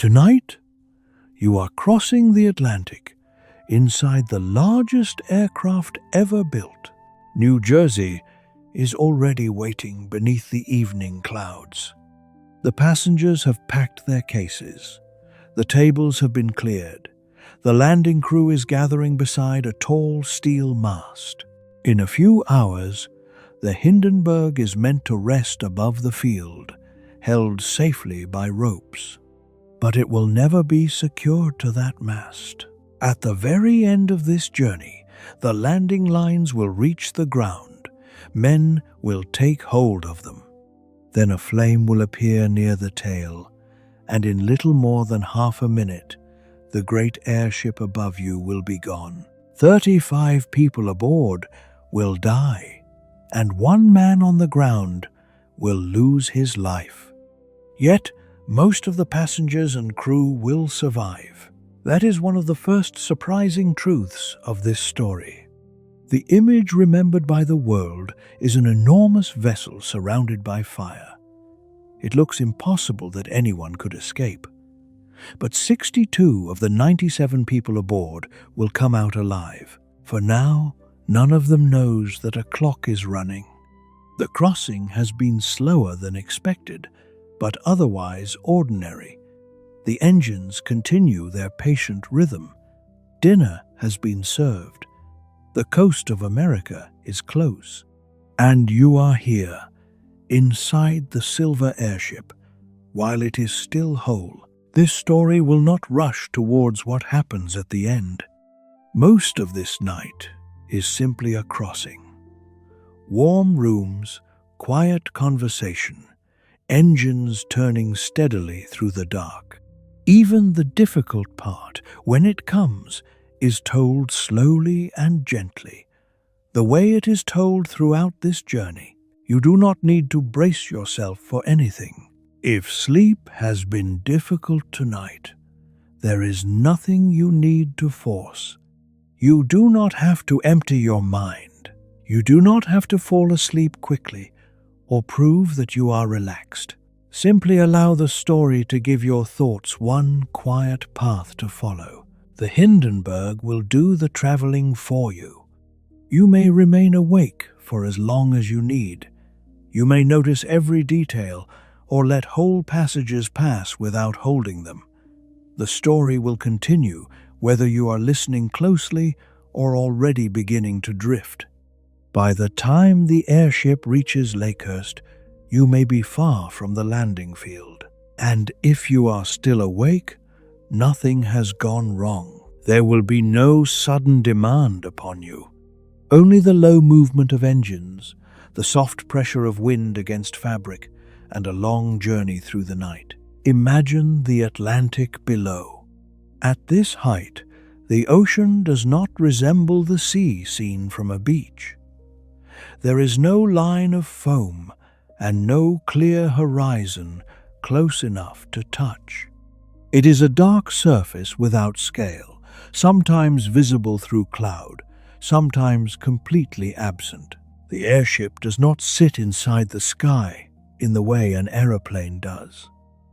Tonight, you are crossing the Atlantic inside the largest aircraft ever built. New Jersey is already waiting beneath the evening clouds. The passengers have packed their cases. The tables have been cleared. The landing crew is gathering beside a tall steel mast. In a few hours, the Hindenburg is meant to rest above the field, held safely by ropes. But it will never be secured to that mast. At the very end of this journey, the landing lines will reach the ground. Men will take hold of them. Then a flame will appear near the tail, and in little more than half a minute, the great airship above you will be gone. 35 people aboard will die, and one man on the ground will lose his life. Yet, most of the passengers and crew will survive. That is one of the first surprising truths of this story. The image remembered by the world is an enormous vessel surrounded by fire. It looks impossible that anyone could escape. But 62 of the 97 people aboard will come out alive. For now, none of them knows that a clock is running. The crossing has been slower than expected, but otherwise ordinary. The engines continue their patient rhythm. Dinner has been served. The coast of America is close. And you are here, inside the silver airship, while it is still whole. This story will not rush towards what happens at the end. Most of this night is simply a crossing. Warm rooms, quiet conversation, engines turning steadily through the dark. Even the difficult part, when it comes, is told slowly and gently. The way it is told throughout this journey, you do not need to brace yourself for anything. If sleep has been difficult tonight, there is nothing you need to force. You do not have to empty your mind. You do not have to fall asleep quickly or prove that you are relaxed. Simply allow the story to give your thoughts one quiet path to follow. The Hindenburg will do the traveling for you. You may remain awake for as long as you need. You may notice every detail or let whole passages pass without holding them. The story will continue whether you are listening closely or already beginning to drift. By the time the airship reaches Lakehurst, you may be far from the landing field. And if you are still awake, nothing has gone wrong. There will be no sudden demand upon you. Only the low movement of engines, the soft pressure of wind against fabric, and a long journey through the night. Imagine the Atlantic below. At this height, the ocean does not resemble the sea seen from a beach. There is no line of foam and no clear horizon close enough to touch. It is a dark surface without scale, sometimes visible through cloud, sometimes completely absent. The airship does not sit inside the sky in the way an aeroplane does.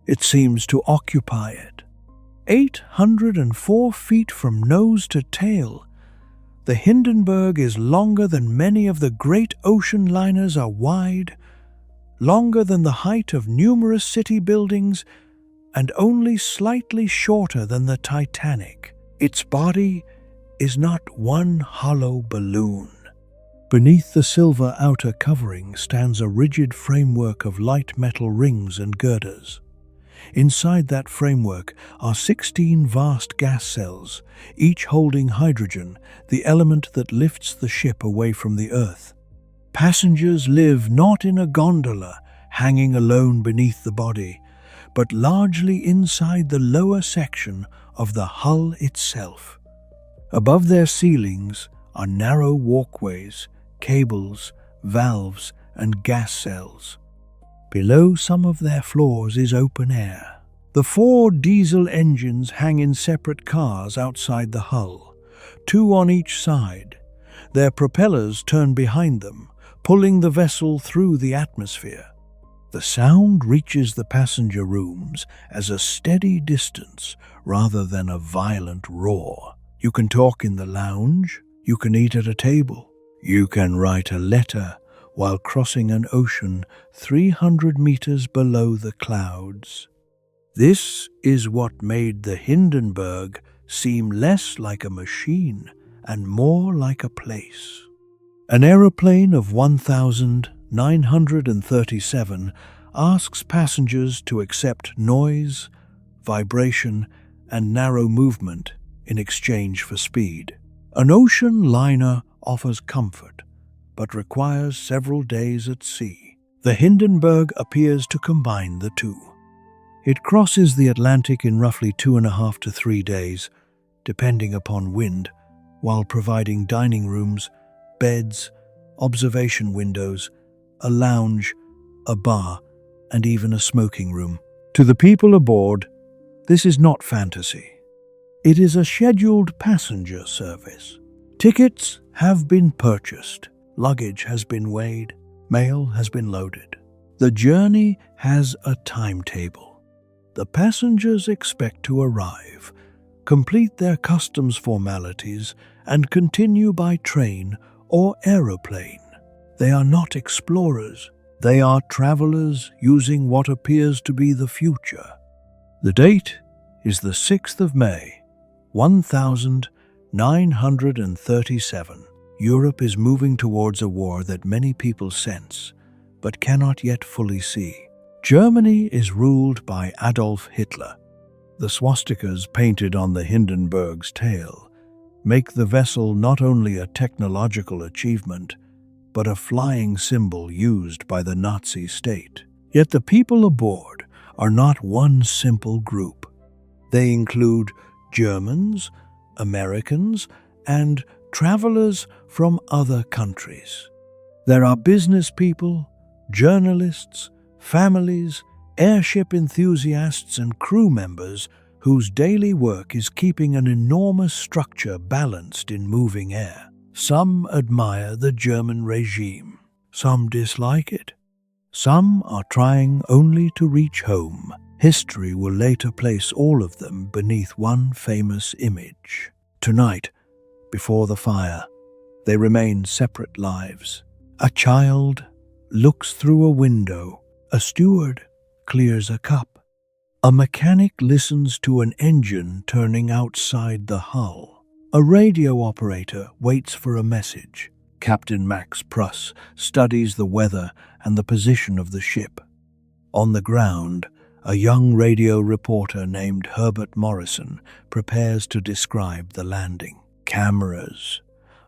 It seems to occupy it. 804 feet from nose to tail, the Hindenburg is longer than many of the great ocean liners are wide, longer than the height of numerous city buildings, and only slightly shorter than the Titanic. Its body is not one hollow balloon. Beneath the silver outer covering stands a rigid framework of light metal rings and girders. Inside that framework are 16 vast gas cells, each holding hydrogen, the element that lifts the ship away from the Earth. Passengers live not in a gondola hanging alone beneath the body, but largely inside the lower section of the hull itself. Above their ceilings are narrow walkways, cables, valves, and gas cells. Below some of their floors is open air. The 4 diesel engines hang in separate cars outside the hull, 2 on each side. Their propellers turn behind them, pulling the vessel through the atmosphere. The sound reaches the passenger rooms as a steady distance rather than a violent roar. You can talk in the lounge, you can eat at a table, you can write a letter while crossing an ocean 300 meters below the clouds. This is what made the Hindenburg seem less like a machine and more like a place. An aeroplane of 1,937 asks passengers to accept noise, vibration, and narrow movement in exchange for speed. An ocean liner offers comfort, but requires several days at sea. The Hindenburg appears to combine the two. It crosses the Atlantic in roughly 2.5 to 3 days, depending upon wind, while providing dining rooms, beds, observation windows, a lounge, a bar, and even a smoking room. To the people aboard, this is not fantasy. It is a scheduled passenger service. Tickets have been purchased, luggage has been weighed, mail has been loaded. The journey has a timetable. The passengers expect to arrive, complete their customs formalities, and continue by train or aeroplane. They are not explorers. They are travelers using what appears to be the future. The date is the 6th of May, 1937. Europe is moving towards a war that many people sense, but cannot yet fully see. Germany is ruled by Adolf Hitler. The swastikas painted on the Hindenburg's tail make the vessel not only a technological achievement, but a flying symbol used by the Nazi state. Yet the people aboard are not one simple group. They include Germans, Americans, and travelers from other countries. There are business people, journalists, families, airship enthusiasts, and crew members whose daily work is keeping an enormous structure balanced in moving air. Some admire the German regime. Some dislike it. Some are trying only to reach home. History will later place all of them beneath one famous image. Tonight, before the fire, they remain separate lives. A child looks through a window. A steward clears a cup. A mechanic listens to an engine turning outside the hull. A radio operator waits for a message. Captain Max Pruss studies the weather and the position of the ship. On the ground, a young radio reporter named Herbert Morrison prepares to describe the landing. Cameras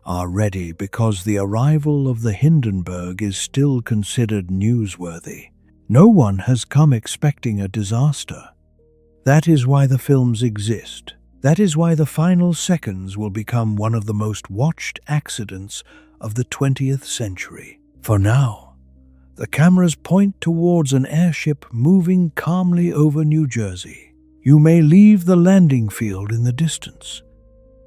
are ready because the arrival of the Hindenburg is still considered newsworthy. No one has come expecting a disaster. That is why the films exist. That is why the final seconds will become one of the most watched accidents of the 20th century. For now, the cameras point towards an airship moving calmly over New Jersey. You may leave the landing field in the distance.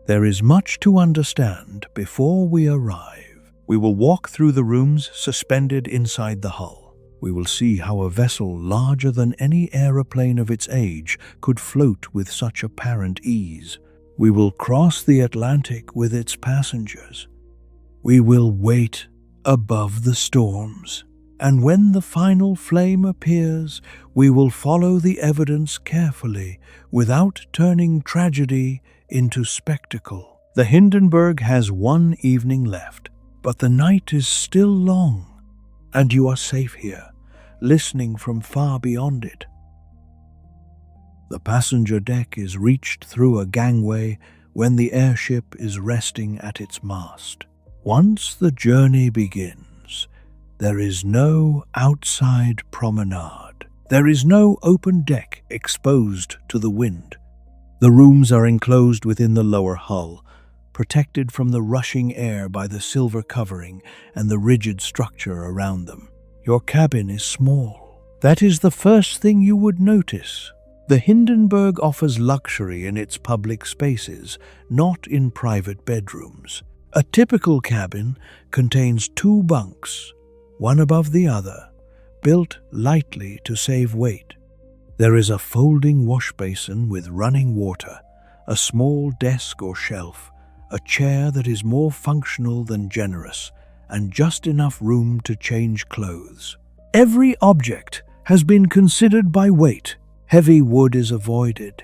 There is much to understand before we arrive. We will walk through the rooms suspended inside the hull. We will see how a vessel larger than any aeroplane of its age could float with such apparent ease. We will cross the Atlantic with its passengers. We will wait above the storms. And when the final flame appears, we will follow the evidence carefully without turning tragedy into spectacle. The Hindenburg has one evening left, but the night is still long, and you are safe here, listening from far beyond it. The passenger deck is reached through a gangway when the airship is resting at its mast. Once the journey begins, there is no outside promenade. There is no open deck exposed to the wind. The rooms are enclosed within the lower hull, protected from the rushing air by the silver covering and the rigid structure around them. Your cabin is small. That is the first thing you would notice. The Hindenburg offers luxury in its public spaces, not in private bedrooms. A typical cabin contains 2 bunks, one above the other, built lightly to save weight. There is a folding wash basin with running water, a small desk or shelf, a chair that is more functional than generous, and just enough room to change clothes. Every object has been considered by weight. Heavy wood is avoided.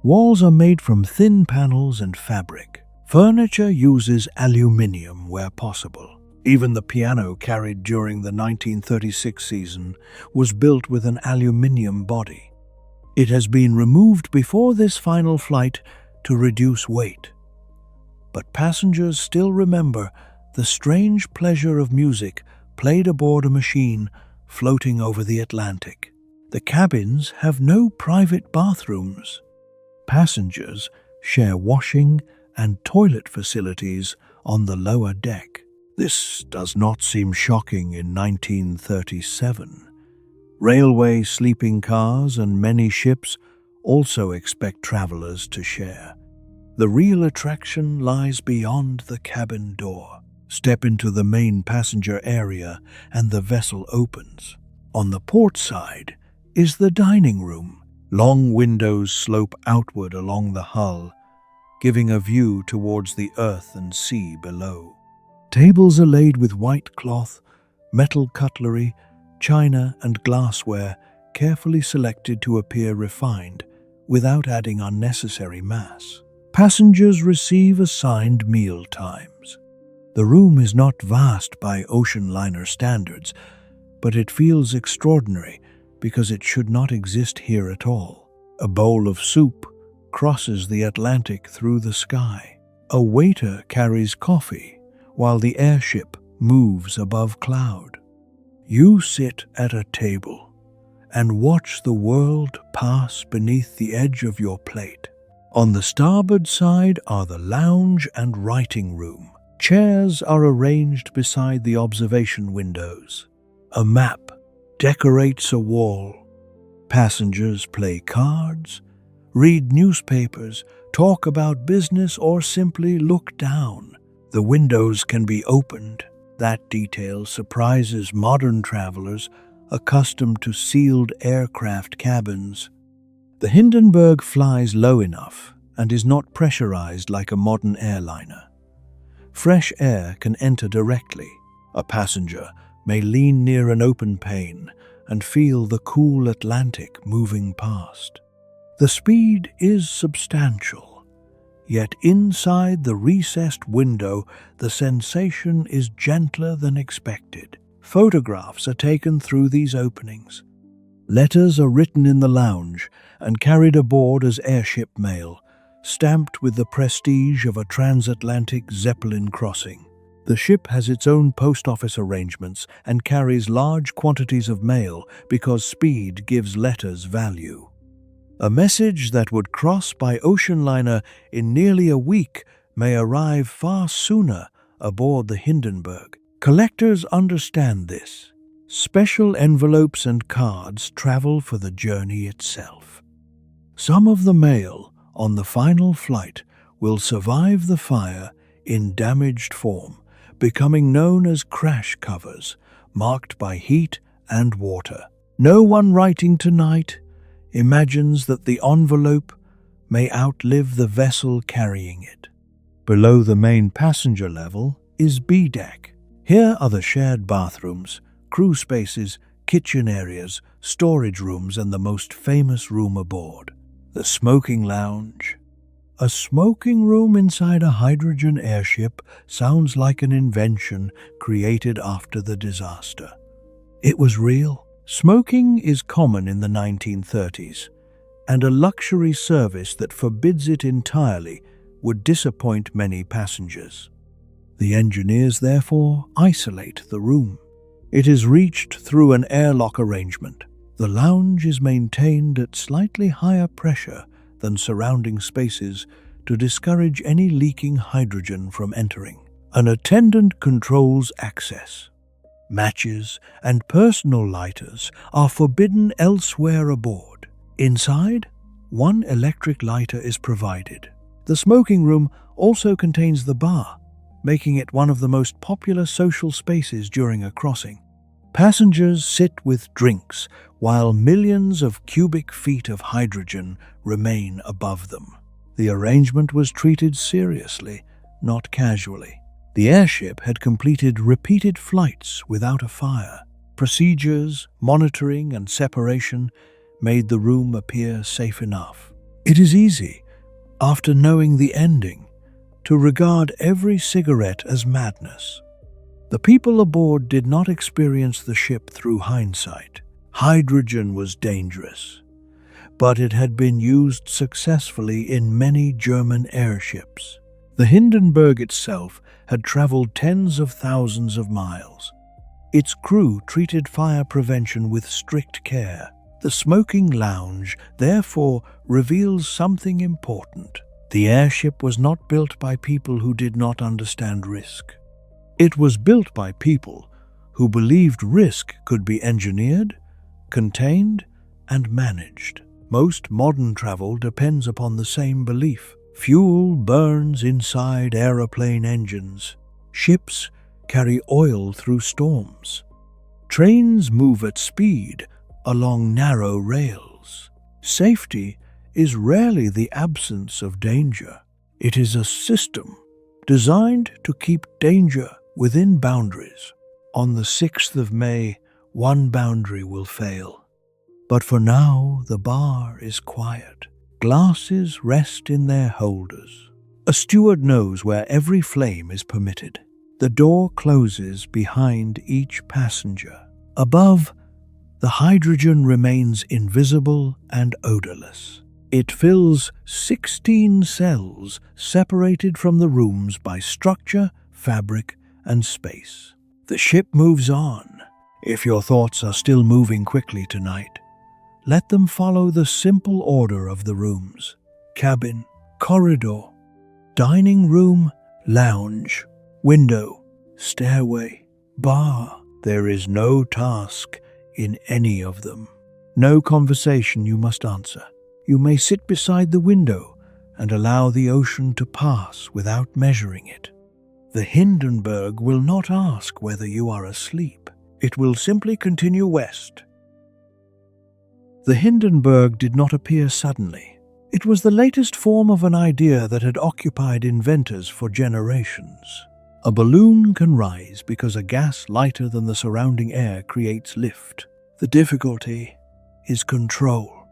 Walls are made from thin panels and fabric. Furniture uses aluminium where possible. Even the piano carried during the 1936 season was built with an aluminium body. It has been removed before this final flight to reduce weight. But passengers still remember the strange pleasure of music played aboard a machine floating over the Atlantic. The cabins have no private bathrooms. Passengers share washing and toilet facilities on the lower deck. This does not seem shocking in 1937. Railway sleeping cars and many ships also expect travelers to share. The real attraction lies beyond the cabin door. Step into the main passenger area and the vessel opens. On the port side is the dining room. Long windows slope outward along the hull, giving a view towards the earth and sea below. Tables are laid with white cloth, metal cutlery, china and glassware carefully selected to appear refined without adding unnecessary mass. Passengers receive assigned meal times. The room is not vast by ocean liner standards, but it feels extraordinary because it should not exist here at all. A bowl of soup crosses the Atlantic through the sky. A waiter carries coffee while the airship moves above cloud. You sit at a table and watch the world pass beneath the edge of your plate. On the starboard side are the lounge and writing room. Chairs are arranged beside the observation windows. A map decorates a wall. Passengers play cards, read newspapers, talk about business, or simply look down. The windows can be opened. That detail surprises modern travelers accustomed to sealed aircraft cabins. The Hindenburg flies low enough and is not pressurized like a modern airliner. Fresh air can enter directly. A passenger may lean near an open pane and feel the cool Atlantic moving past. The speed is substantial, yet inside the recessed window the sensation is gentler than expected. Photographs are taken through these openings. Letters are written in the lounge and carried aboard as airship mail, stamped with the prestige of a transatlantic Zeppelin crossing. The ship has its own post office arrangements and carries large quantities of mail because speed gives letters value. A message that would cross by ocean liner in nearly a week may arrive far sooner aboard the Hindenburg. Collectors understand this. Special envelopes and cards travel for the journey itself. Some of the mail on the final flight will survive the fire in damaged form, becoming known as crash covers, marked by heat and water. No one writing tonight imagines that the envelope may outlive the vessel carrying it. Below the main passenger level is B deck. Here are the shared bathrooms, crew spaces, kitchen areas, storage rooms, and the most famous room aboard, the smoking lounge. A smoking room inside a hydrogen airship sounds like an invention created after the disaster. It was real. Smoking is common in the 1930s, and a luxury service that forbids it entirely would disappoint many passengers. The engineers therefore isolate the room. It is reached through an airlock arrangement. The lounge is maintained at slightly higher pressure than surrounding spaces to discourage any leaking hydrogen from entering. An attendant controls access. Matches and personal lighters are forbidden elsewhere aboard. Inside, one electric lighter is provided. The smoking room also contains the bar, making it one of the most popular social spaces during a crossing. Passengers sit with drinks while millions of cubic feet of hydrogen remain above them. The arrangement was treated seriously, not casually. The airship had completed repeated flights without a fire. Procedures, monitoring, and separation made the room appear safe enough. It is easy, after knowing the ending, to regard every cigarette as madness. The people aboard did not experience the ship through hindsight. Hydrogen was dangerous, but it had been used successfully in many German airships. The Hindenburg itself had traveled tens of thousands of miles. Its crew treated fire prevention with strict care. The smoking lounge, therefore, reveals something important. The airship was not built by people who did not understand risk. It was built by people who believed risk could be engineered, contained, and managed. Most modern travel depends upon the same belief. Fuel burns inside aeroplane engines. Ships carry oil through storms. Trains move at speed along narrow rails. Safety is rarely the absence of danger. It is a system designed to keep danger within boundaries. On the 6th of May, one boundary will fail. But for now, the bar is quiet. Glasses rest in their holders. A steward knows where every flame is permitted. The door closes behind each passenger. Above, the hydrogen remains invisible and odorless. It fills 16 cells separated from the rooms by structure, fabric, and space. The ship moves on. If your thoughts are still moving quickly tonight, let them follow the simple order of the rooms: cabin, corridor, dining room, lounge, window, stairway, bar. There is no task in any of them. No conversation you must answer. You may sit beside the window and allow the ocean to pass without measuring it. The Hindenburg will not ask whether you are asleep. It will simply continue west. The Hindenburg did not appear suddenly. It was the latest form of an idea that had occupied inventors for generations. A balloon can rise because a gas lighter than the surrounding air creates lift. The difficulty is control.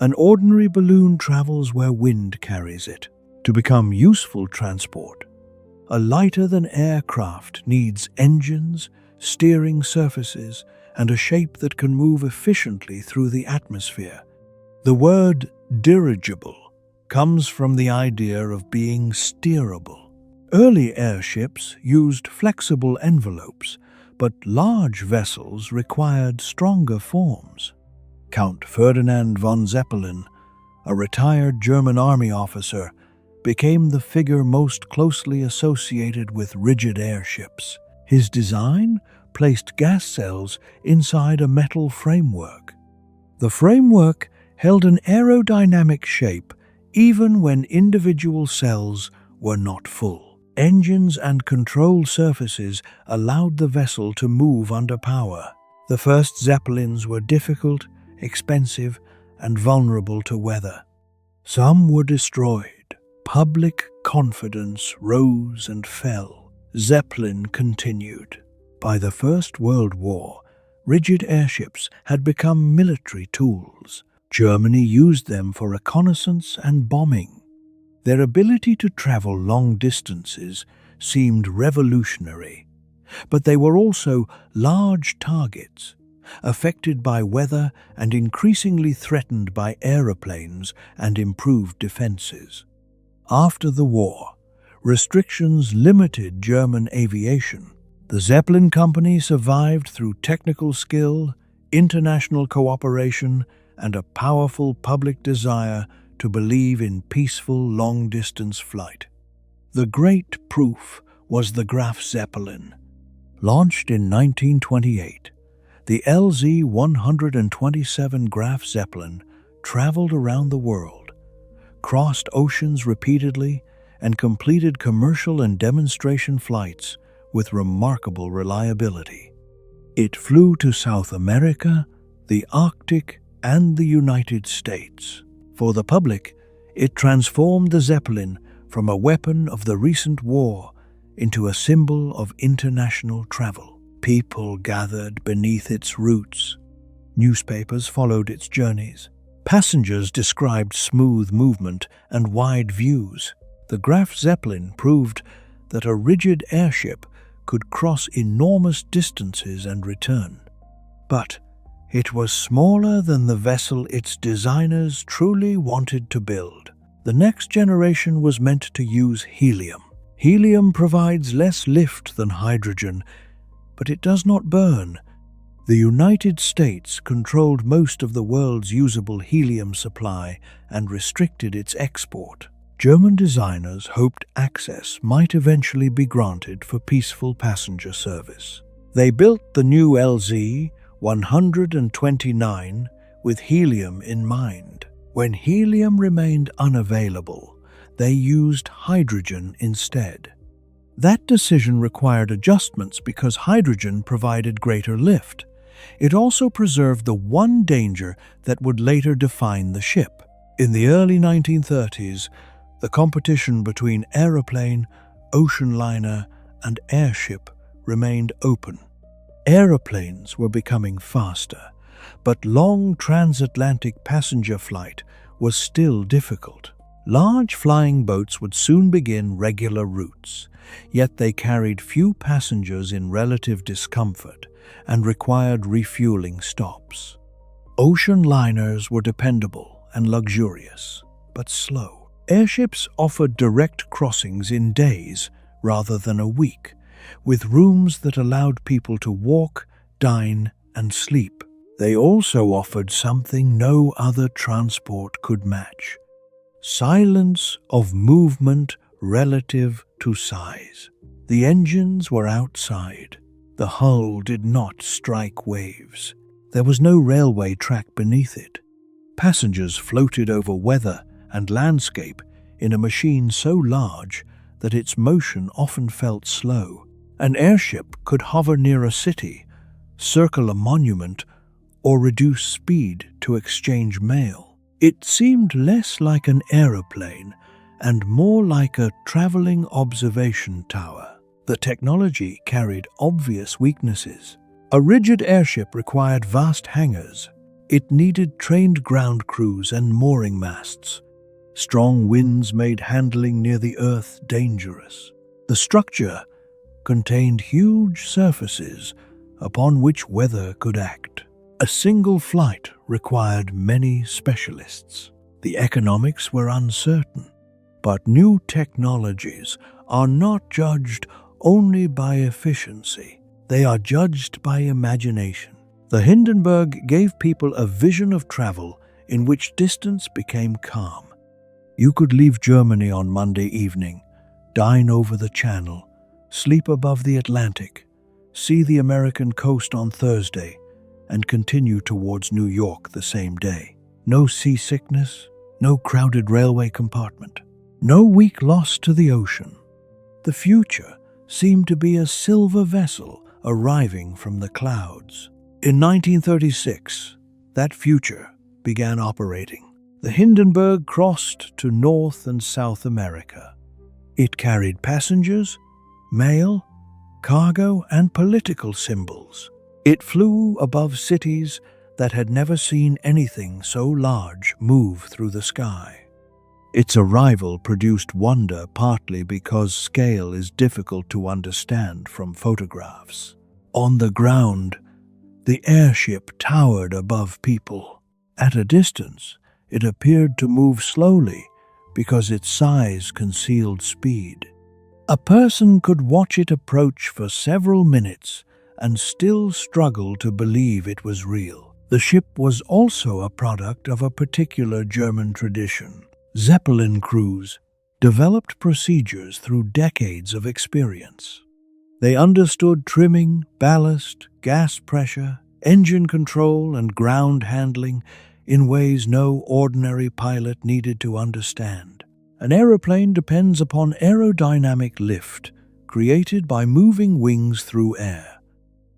An ordinary balloon travels where wind carries it. To become useful transport, a lighter-than-air craft needs engines, steering surfaces, and a shape that can move efficiently through the atmosphere. The word dirigible comes from the idea of being steerable. Early airships used flexible envelopes, but large vessels required stronger forms. Count Ferdinand von Zeppelin, a retired German army officer, became the figure most closely associated with rigid airships. His design placed gas cells inside a metal framework. The framework held an aerodynamic shape even when individual cells were not full. Engines and control surfaces allowed the vessel to move under power. The first Zeppelins were difficult, expensive, and vulnerable to weather. Some were destroyed. Public confidence rose and fell. Zeppelin continued. By the First World War, rigid airships had become military tools. Germany used them for reconnaissance and bombing. Their ability to travel long distances seemed revolutionary, but they were also large targets, affected by weather and increasingly threatened by aeroplanes and improved defenses. After the war, restrictions limited German aviation. The Zeppelin company survived through technical skill, international cooperation, and a powerful public desire to believe in peaceful long-distance flight. The great proof was the Graf Zeppelin. Launched in 1928, the LZ-127 Graf Zeppelin traveled around the world, crossed oceans repeatedly, and completed commercial and demonstration flights with remarkable reliability. It flew to South America, the Arctic, and the United States. For the public, it transformed the Zeppelin from a weapon of the recent war into a symbol of international travel. People gathered beneath its roots. Newspapers followed its journeys. Passengers described smooth movement and wide views. The Graf Zeppelin proved that a rigid airship could cross enormous distances and return. But it was smaller than the vessel its designers truly wanted to build. The next generation was meant to use helium. Helium provides less lift than hydrogen, but it does not burn. The United States controlled most of the world's usable helium supply and restricted its export. German designers hoped access might eventually be granted for peaceful passenger service. They built the new LZ-129 with helium in mind. When helium remained unavailable, they used hydrogen instead. That decision required adjustments because hydrogen provided greater lift. It also preserved the one danger that would later define the ship. In the early 1930s, the competition between aeroplane, ocean liner, and airship remained open. Aeroplanes were becoming faster, but long transatlantic passenger flight was still difficult. Large flying boats would soon begin regular routes, yet they carried few passengers in relative discomfort and required refueling stops. Ocean liners were dependable and luxurious, but slow. Airships offered direct crossings in days rather than a week, with rooms that allowed people to walk, dine, and sleep. They also offered something no other transport could match: silence of movement relative to size. The engines were outside. The hull did not strike waves. There was no railway track beneath it. Passengers floated over weather and landscape in a machine so large that its motion often felt slow. An airship could hover near a city, circle a monument, or reduce speed to exchange mail. It seemed less like an aeroplane and more like a traveling observation tower. The technology carried obvious weaknesses. A rigid airship required vast hangars. It needed trained ground crews and mooring masts. Strong winds made handling near the earth dangerous. The structure contained huge surfaces upon which weather could act. A single flight required many specialists. The economics were uncertain, but new technologies are not judged only by efficiency. They are judged by imagination. The Hindenburg gave people a vision of travel in which distance became calm. You could leave Germany on Monday evening, dine over the Channel, sleep above the Atlantic, see the American coast on Thursday, and continue towards New York the same day. No seasickness, no crowded railway compartment, no week lost to the ocean. The future seemed to be a silver vessel arriving from the clouds. In 1936, that future began operating. The Hindenburg crossed to North and South America. It carried passengers, mail, cargo, and political symbols. It flew above cities that had never seen anything so large move through the sky. Its arrival produced wonder partly because scale is difficult to understand from photographs. On the ground, the airship towered above people. At a distance, it appeared to move slowly because its size concealed speed. A person could watch it approach for several minutes and still struggle to believe it was real. The ship was also a product of a particular German tradition. Zeppelin crews developed procedures through decades of experience. They understood trimming, ballast, gas pressure, engine control, and ground handling in ways no ordinary pilot needed to understand. An aeroplane depends upon aerodynamic lift created by moving wings through air.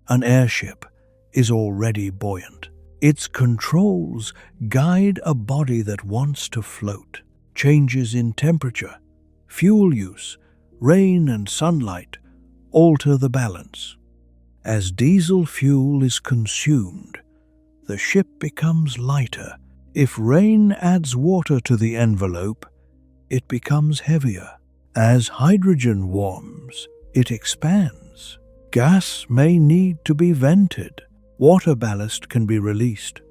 An airship is already buoyant. Its controls guide a body that wants to float. Changes in temperature, fuel use, rain and sunlight alter the balance. As diesel fuel is consumed, the ship becomes lighter. If rain adds water to the envelope, it becomes heavier. As hydrogen warms, it expands. Gas may need to be vented. Water ballast can be released.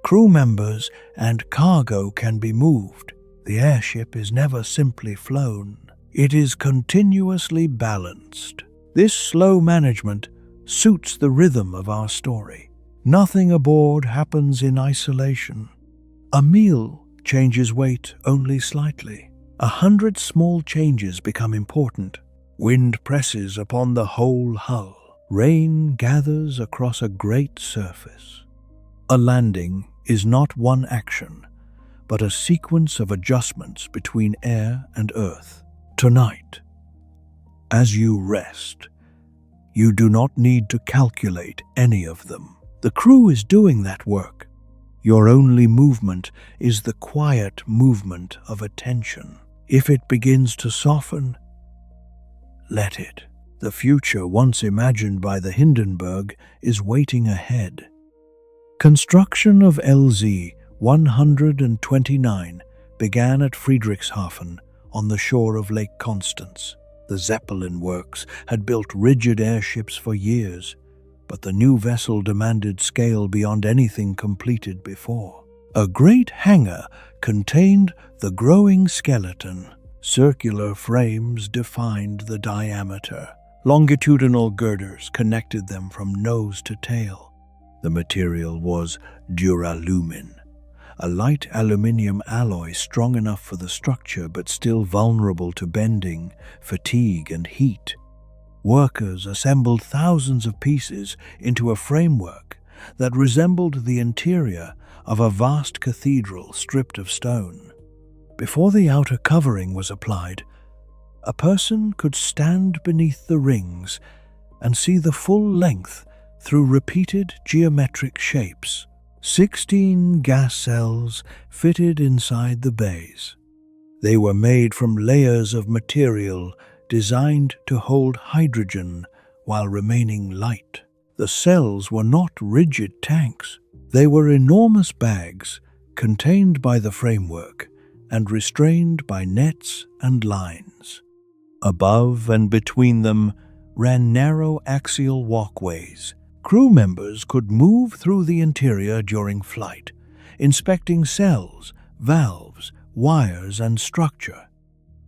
Crew members and cargo can be moved. The airship is never simply flown. It is continuously balanced. This slow management suits the rhythm of our story. Nothing aboard happens in isolation. A meal changes weight only slightly. 100 small changes become important. Wind presses upon the whole hull. Rain gathers across a great surface. A landing is not one action, but a sequence of adjustments between air and earth. Tonight, as you rest, you do not need to calculate any of them. The crew is doing that work. Your only movement is the quiet movement of attention. If it begins to soften, let it. The future once imagined by the Hindenburg is waiting ahead. Construction of LZ 129 began at Friedrichshafen on the shore of Lake Constance. The Zeppelin works had built rigid airships for years, but the new vessel demanded scale beyond anything completed before. A great hangar contained the growing skeleton. Circular frames defined the diameter. Longitudinal girders connected them from nose to tail. The material was duralumin, a light aluminium alloy strong enough for the structure but still vulnerable to bending, fatigue, and heat. Workers assembled thousands of pieces into a framework that resembled the interior of a vast cathedral stripped of stone. Before the outer covering was applied, a person could stand beneath the rings and see the full length through repeated geometric shapes. 16 gas cells fitted inside the bays. They were made from layers of material designed to hold hydrogen while remaining light. The cells were not rigid tanks. They were enormous bags contained by the framework and restrained by nets and lines. Above and between them ran narrow axial walkways. Crew members could move through the interior during flight, inspecting cells, valves, wires, and structure.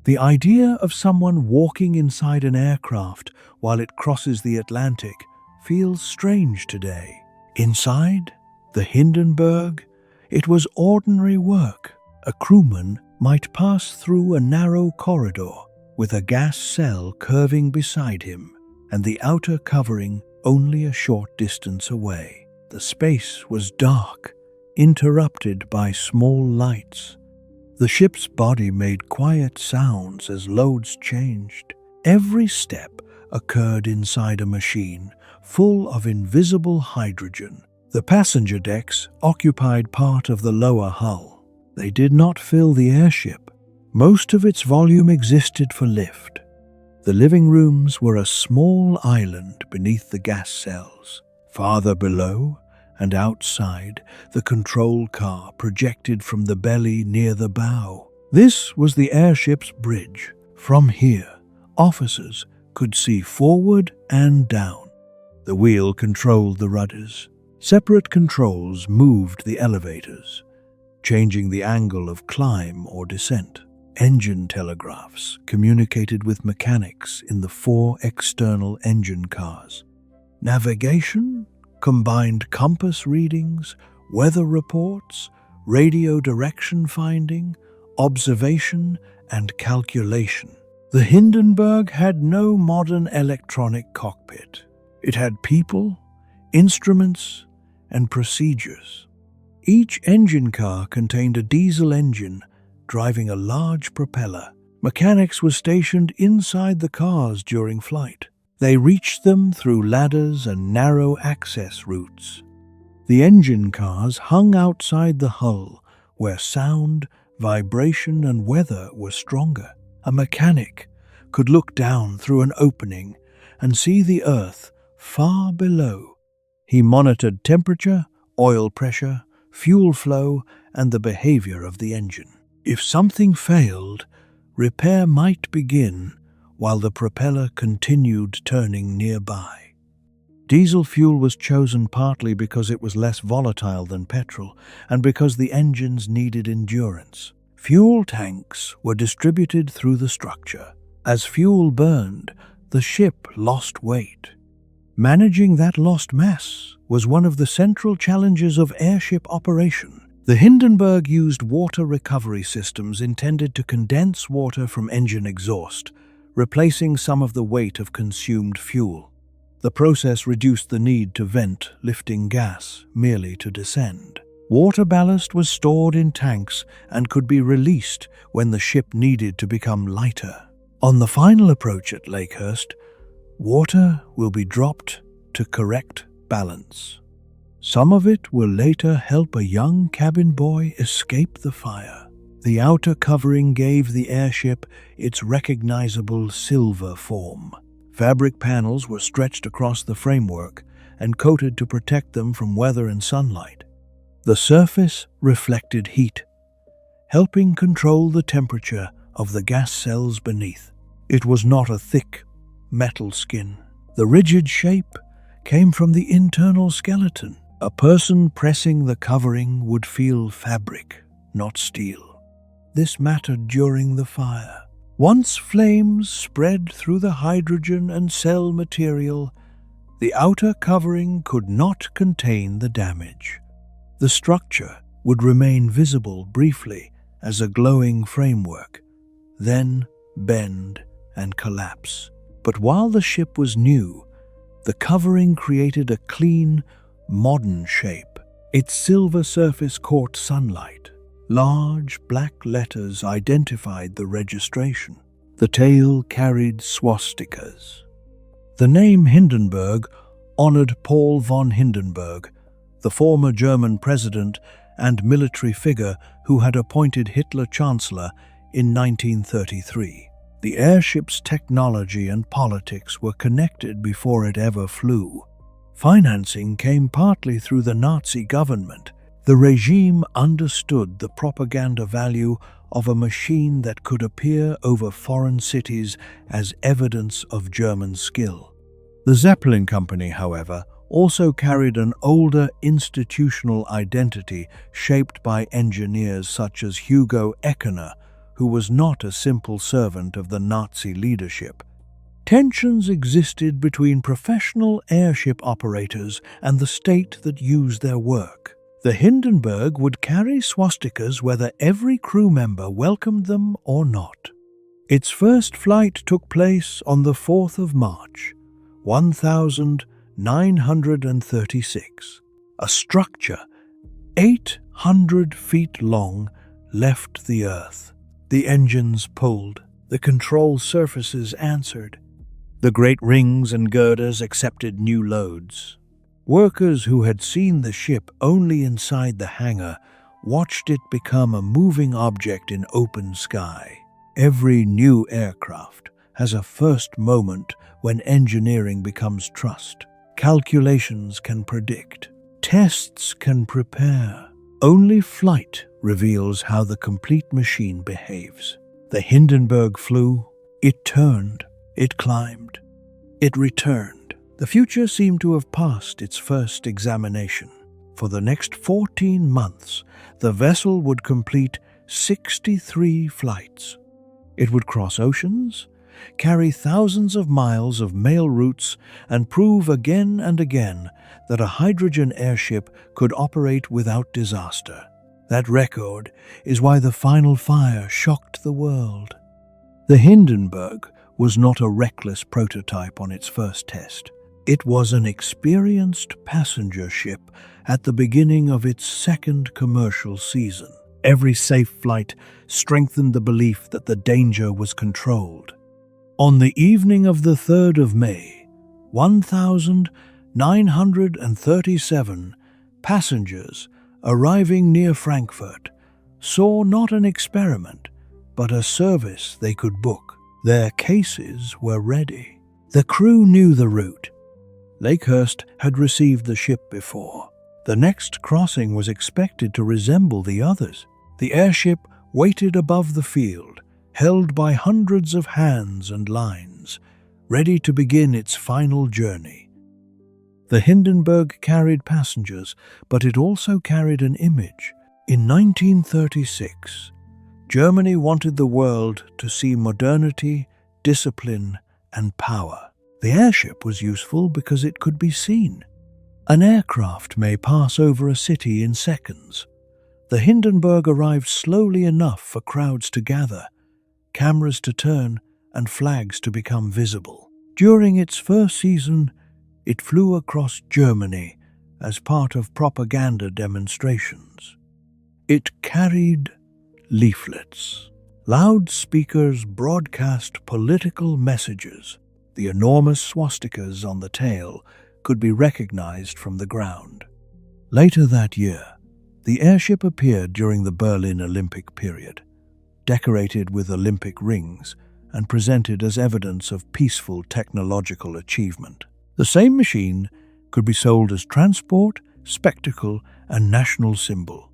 The idea of someone walking inside an aircraft while it crosses the Atlantic feels strange today. Inside the Hindenburg, it was ordinary work. A crewman might pass through a narrow corridor with a gas cell curving beside him and the outer covering only a short distance away. The space was dark, interrupted by small lights. The ship's body made quiet sounds as loads changed. Every step occurred inside a machine full of invisible hydrogen. The passenger decks occupied part of the lower hull. They did not fill the airship. Most of its volume existed for lift. The living rooms were a small island beneath the gas cells. Farther below and outside, the control car projected from the belly near the bow. This was the airship's bridge. From here, officers could see forward and down. The wheel controlled the rudders. Separate controls moved the elevators, changing the angle of climb or descent. Engine telegraphs communicated with mechanics in the 4 external engine cars. Navigation combined compass readings, weather reports, radio direction finding, observation, and calculation. The Hindenburg had no modern electronic cockpit. It had people, instruments, and procedures. Each engine car contained a diesel engine driving a large propeller. Mechanics were stationed inside the cars during flight. They reached them through ladders and narrow access routes. The engine cars hung outside the hull, where sound, vibration, and weather were stronger. A mechanic could look down through an opening and see the Earth far below. He monitored temperature, oil pressure, fuel flow, and the behavior of the engine. If something failed, repair might begin while the propeller continued turning nearby. Diesel fuel was chosen partly because it was less volatile than petrol and because the engines needed endurance. Fuel tanks were distributed through the structure. As fuel burned, the ship lost weight. Managing that lost mass was one of the central challenges of airship operation. The Hindenburg used water recovery systems intended to condense water from engine exhaust, replacing some of the weight of consumed fuel. The process reduced the need to vent lifting gas merely to descend. Water ballast was stored in tanks and could be released when the ship needed to become lighter. On the final approach at Lakehurst, water will be dropped to correct balance. Some of it will later help a young cabin boy escape the fire. The outer covering gave the airship its recognizable silver form. Fabric panels were stretched across the framework and coated to protect them from weather and sunlight. The surface reflected heat, helping control the temperature of the gas cells beneath. It was not a thick metal skin. The rigid shape came from the internal skeleton. A person pressing the covering would feel fabric, not steel. This mattered during the fire. Once flames spread through the hydrogen and cell material, the outer covering could not contain the damage. The structure would remain visible briefly as a glowing framework, then bend and collapse. But while the ship was new, the covering created a clean, modern shape. Its silver surface caught sunlight. Large black letters identified the registration. The tail carried swastikas. The name Hindenburg honored Paul von Hindenburg, the former German president and military figure who had appointed Hitler chancellor in 1933. The airship's technology and politics were connected before it ever flew. Financing came partly through the Nazi government. The regime understood the propaganda value of a machine that could appear over foreign cities as evidence of German skill. The Zeppelin company, however, also carried an older institutional identity shaped by engineers such as Hugo Eckener, who was not a simple servant of the Nazi leadership. Tensions existed between professional airship operators and the state that used their work. The Hindenburg would carry swastikas whether every crew member welcomed them or not. Its first flight took place on the 4th of March, 1936. A structure 800 feet long left the Earth. The engines pulled. The control surfaces answered. The great rings and girders accepted new loads. Workers who had seen the ship only inside the hangar watched it become a moving object in open sky. Every new aircraft has a first moment when engineering becomes trust. Calculations can predict. Tests can prepare. Only flight reveals how the complete machine behaves. The Hindenburg flew. It turned. It climbed. It returned. The future seemed to have passed its first examination. For the next 14 months, the vessel would complete 63 flights. It would cross oceans, carry thousands of miles of mail routes, and prove again and again that a hydrogen airship could operate without disaster. That record is why the final fire shocked the world. The Hindenburg was not a reckless prototype on its first test. It was an experienced passenger ship at the beginning of its second commercial season. Every safe flight strengthened the belief that the danger was controlled. On the evening of the 3rd of May, 1,937 passengers arriving near Frankfurt saw not an experiment, but a service they could book. Their cases were ready. The crew knew the route. Lakehurst had received the ship before. The next crossing was expected to resemble the others. The airship waited above the field, held by hundreds of hands and lines, ready to begin its final journey. The Hindenburg carried passengers, but it also carried an image. In 1936, Germany wanted the world to see modernity, discipline, and power. The airship was useful because it could be seen. An aircraft may pass over a city in seconds. The Hindenburg arrived slowly enough for crowds to gather, cameras to turn, and flags to become visible. During its first season, it flew across Germany as part of propaganda demonstrations. It carried leaflets. Loudspeakers broadcast political messages. The enormous swastikas on the tail could be recognized from the ground. Later that year, the airship appeared during the Berlin Olympic period, decorated with Olympic rings and presented as evidence of peaceful technological achievement. The same machine could be sold as transport, spectacle, and national symbol.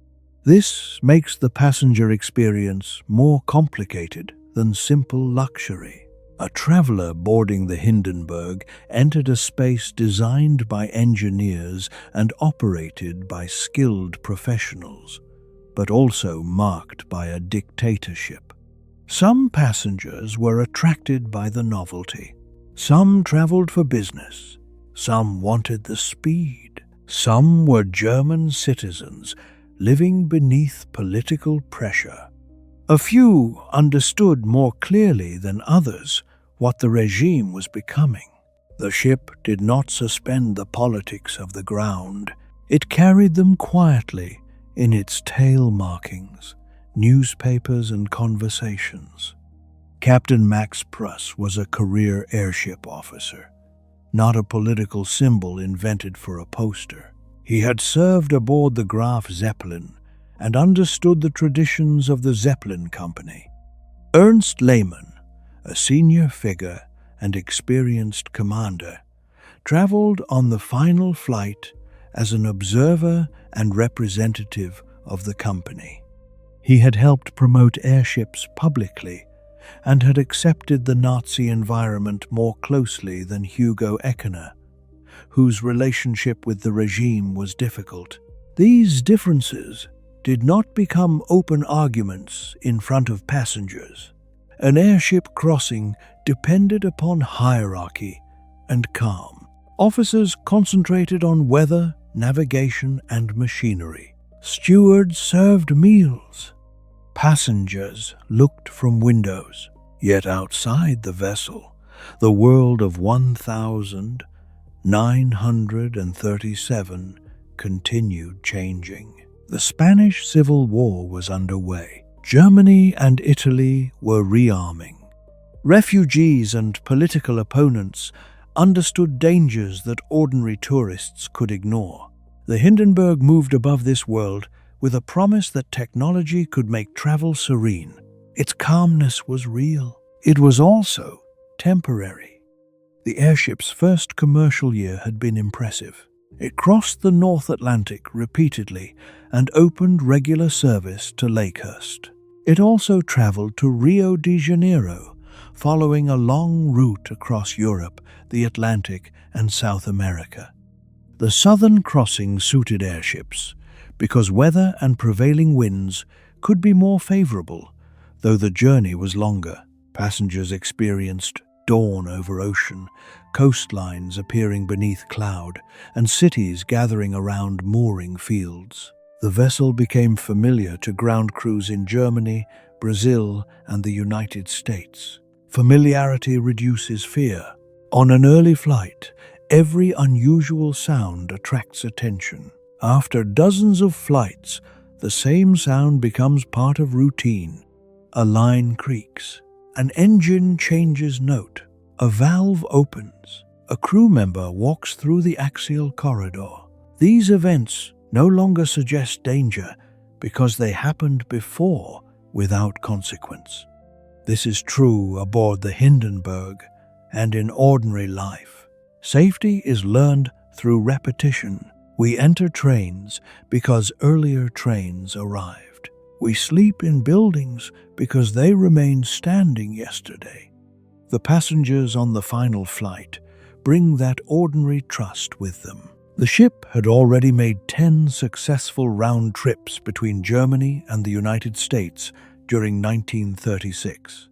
This makes the passenger experience more complicated than simple luxury. A traveler boarding the Hindenburg entered a space designed by engineers and operated by skilled professionals, but also marked by a dictatorship. Some passengers were attracted by the novelty. Some traveled for business. Some wanted the speed. Some were German citizens living beneath political pressure. A few understood more clearly than others what the regime was becoming. The ship did not suspend the politics of the ground. It carried them quietly in its tail markings, newspapers, and conversations. Captain Max Pruss was a career airship officer, not a political symbol invented for a poster. He had served aboard the Graf Zeppelin and understood the traditions of the Zeppelin company. Ernst Lehmann, a senior figure and experienced commander, traveled on the final flight as an observer and representative of the company. He had helped promote airships publicly and had accepted the Nazi environment more closely than Hugo Eckener, whose relationship with the regime was difficult. These differences did not become open arguments in front of passengers. An airship crossing depended upon hierarchy and calm. Officers concentrated on weather, navigation, and machinery. Stewards served meals. Passengers looked from windows. Yet outside the vessel, the world of 1,937 continued changing. The Spanish Civil War was underway. Germany and Italy were rearming. Refugees and political opponents understood dangers that ordinary tourists could ignore. The Hindenburg moved above this world with a promise that technology could make travel serene. Its calmness was real. It was also temporary. The airship's first commercial year had been impressive. It crossed the North Atlantic repeatedly and opened regular service to Lakehurst. It also traveled to Rio de Janeiro, following a long route across Europe, the Atlantic, and South America. The southern crossing suited airships because weather and prevailing winds could be more favorable, though the journey was longer. Passengers experienced dawn over ocean, coastlines appearing beneath cloud, and cities gathering around mooring fields. The vessel became familiar to ground crews in Germany, Brazil, and the United States. Familiarity reduces fear. On an early flight, every unusual sound attracts attention. After dozens of flights, the same sound becomes part of routine. A line creaks. An engine changes note. A valve opens. a crew member walks through the axial corridor. These events no longer suggest danger because they happened before without consequence. This is true aboard the Hindenburg and in ordinary life. Safety is learned through repetition. We enter trains because earlier trains arrived. We sleep in buildings because they remained standing yesterday. The passengers on the final flight bring that ordinary trust with them. The ship had already made 10 successful round trips between Germany and the United States during 1936.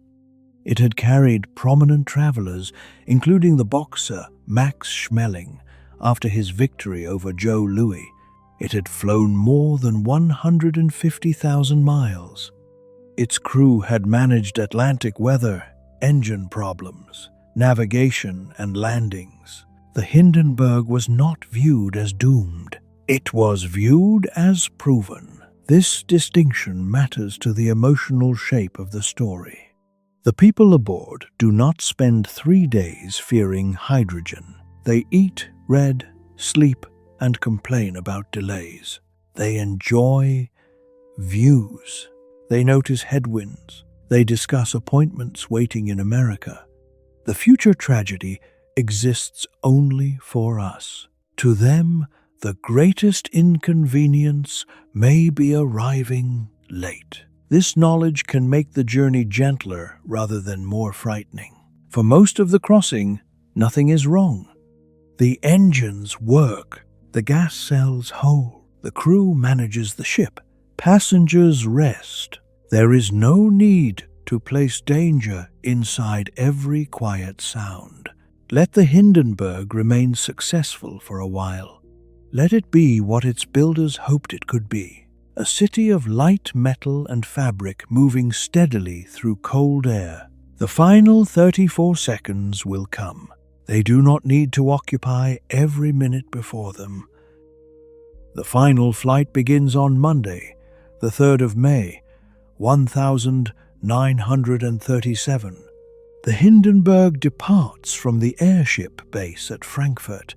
It had carried prominent travelers, including the boxer Max Schmeling, after his victory over Joe Louis. It had flown more than 150,000 miles. Its crew had managed Atlantic weather, engine problems, navigation, and landings. The Hindenburg was not viewed as doomed. It was viewed as proven. This distinction matters to the emotional shape of the story. The people aboard do not spend 3 days fearing hydrogen. They eat, read, sleep, and complain about delays. They enjoy views. They notice headwinds. They discuss appointments waiting in America. The future tragedy exists only for us. To them, the greatest inconvenience may be arriving late. This knowledge can make the journey gentler rather than more frightening. For most of the crossing, nothing is wrong. The engines work, the gas cells hold, the crew manages the ship, passengers rest. There is no need to place danger inside every quiet sound. Let the Hindenburg remain successful for a while. Let it be what its builders hoped it could be, a city of light metal and fabric moving steadily through cold air. The final 34 seconds will come. They do not need to occupy every minute before them. The final flight begins on Monday, the 3rd of May, 1937. The Hindenburg departs from the airship base at Frankfurt,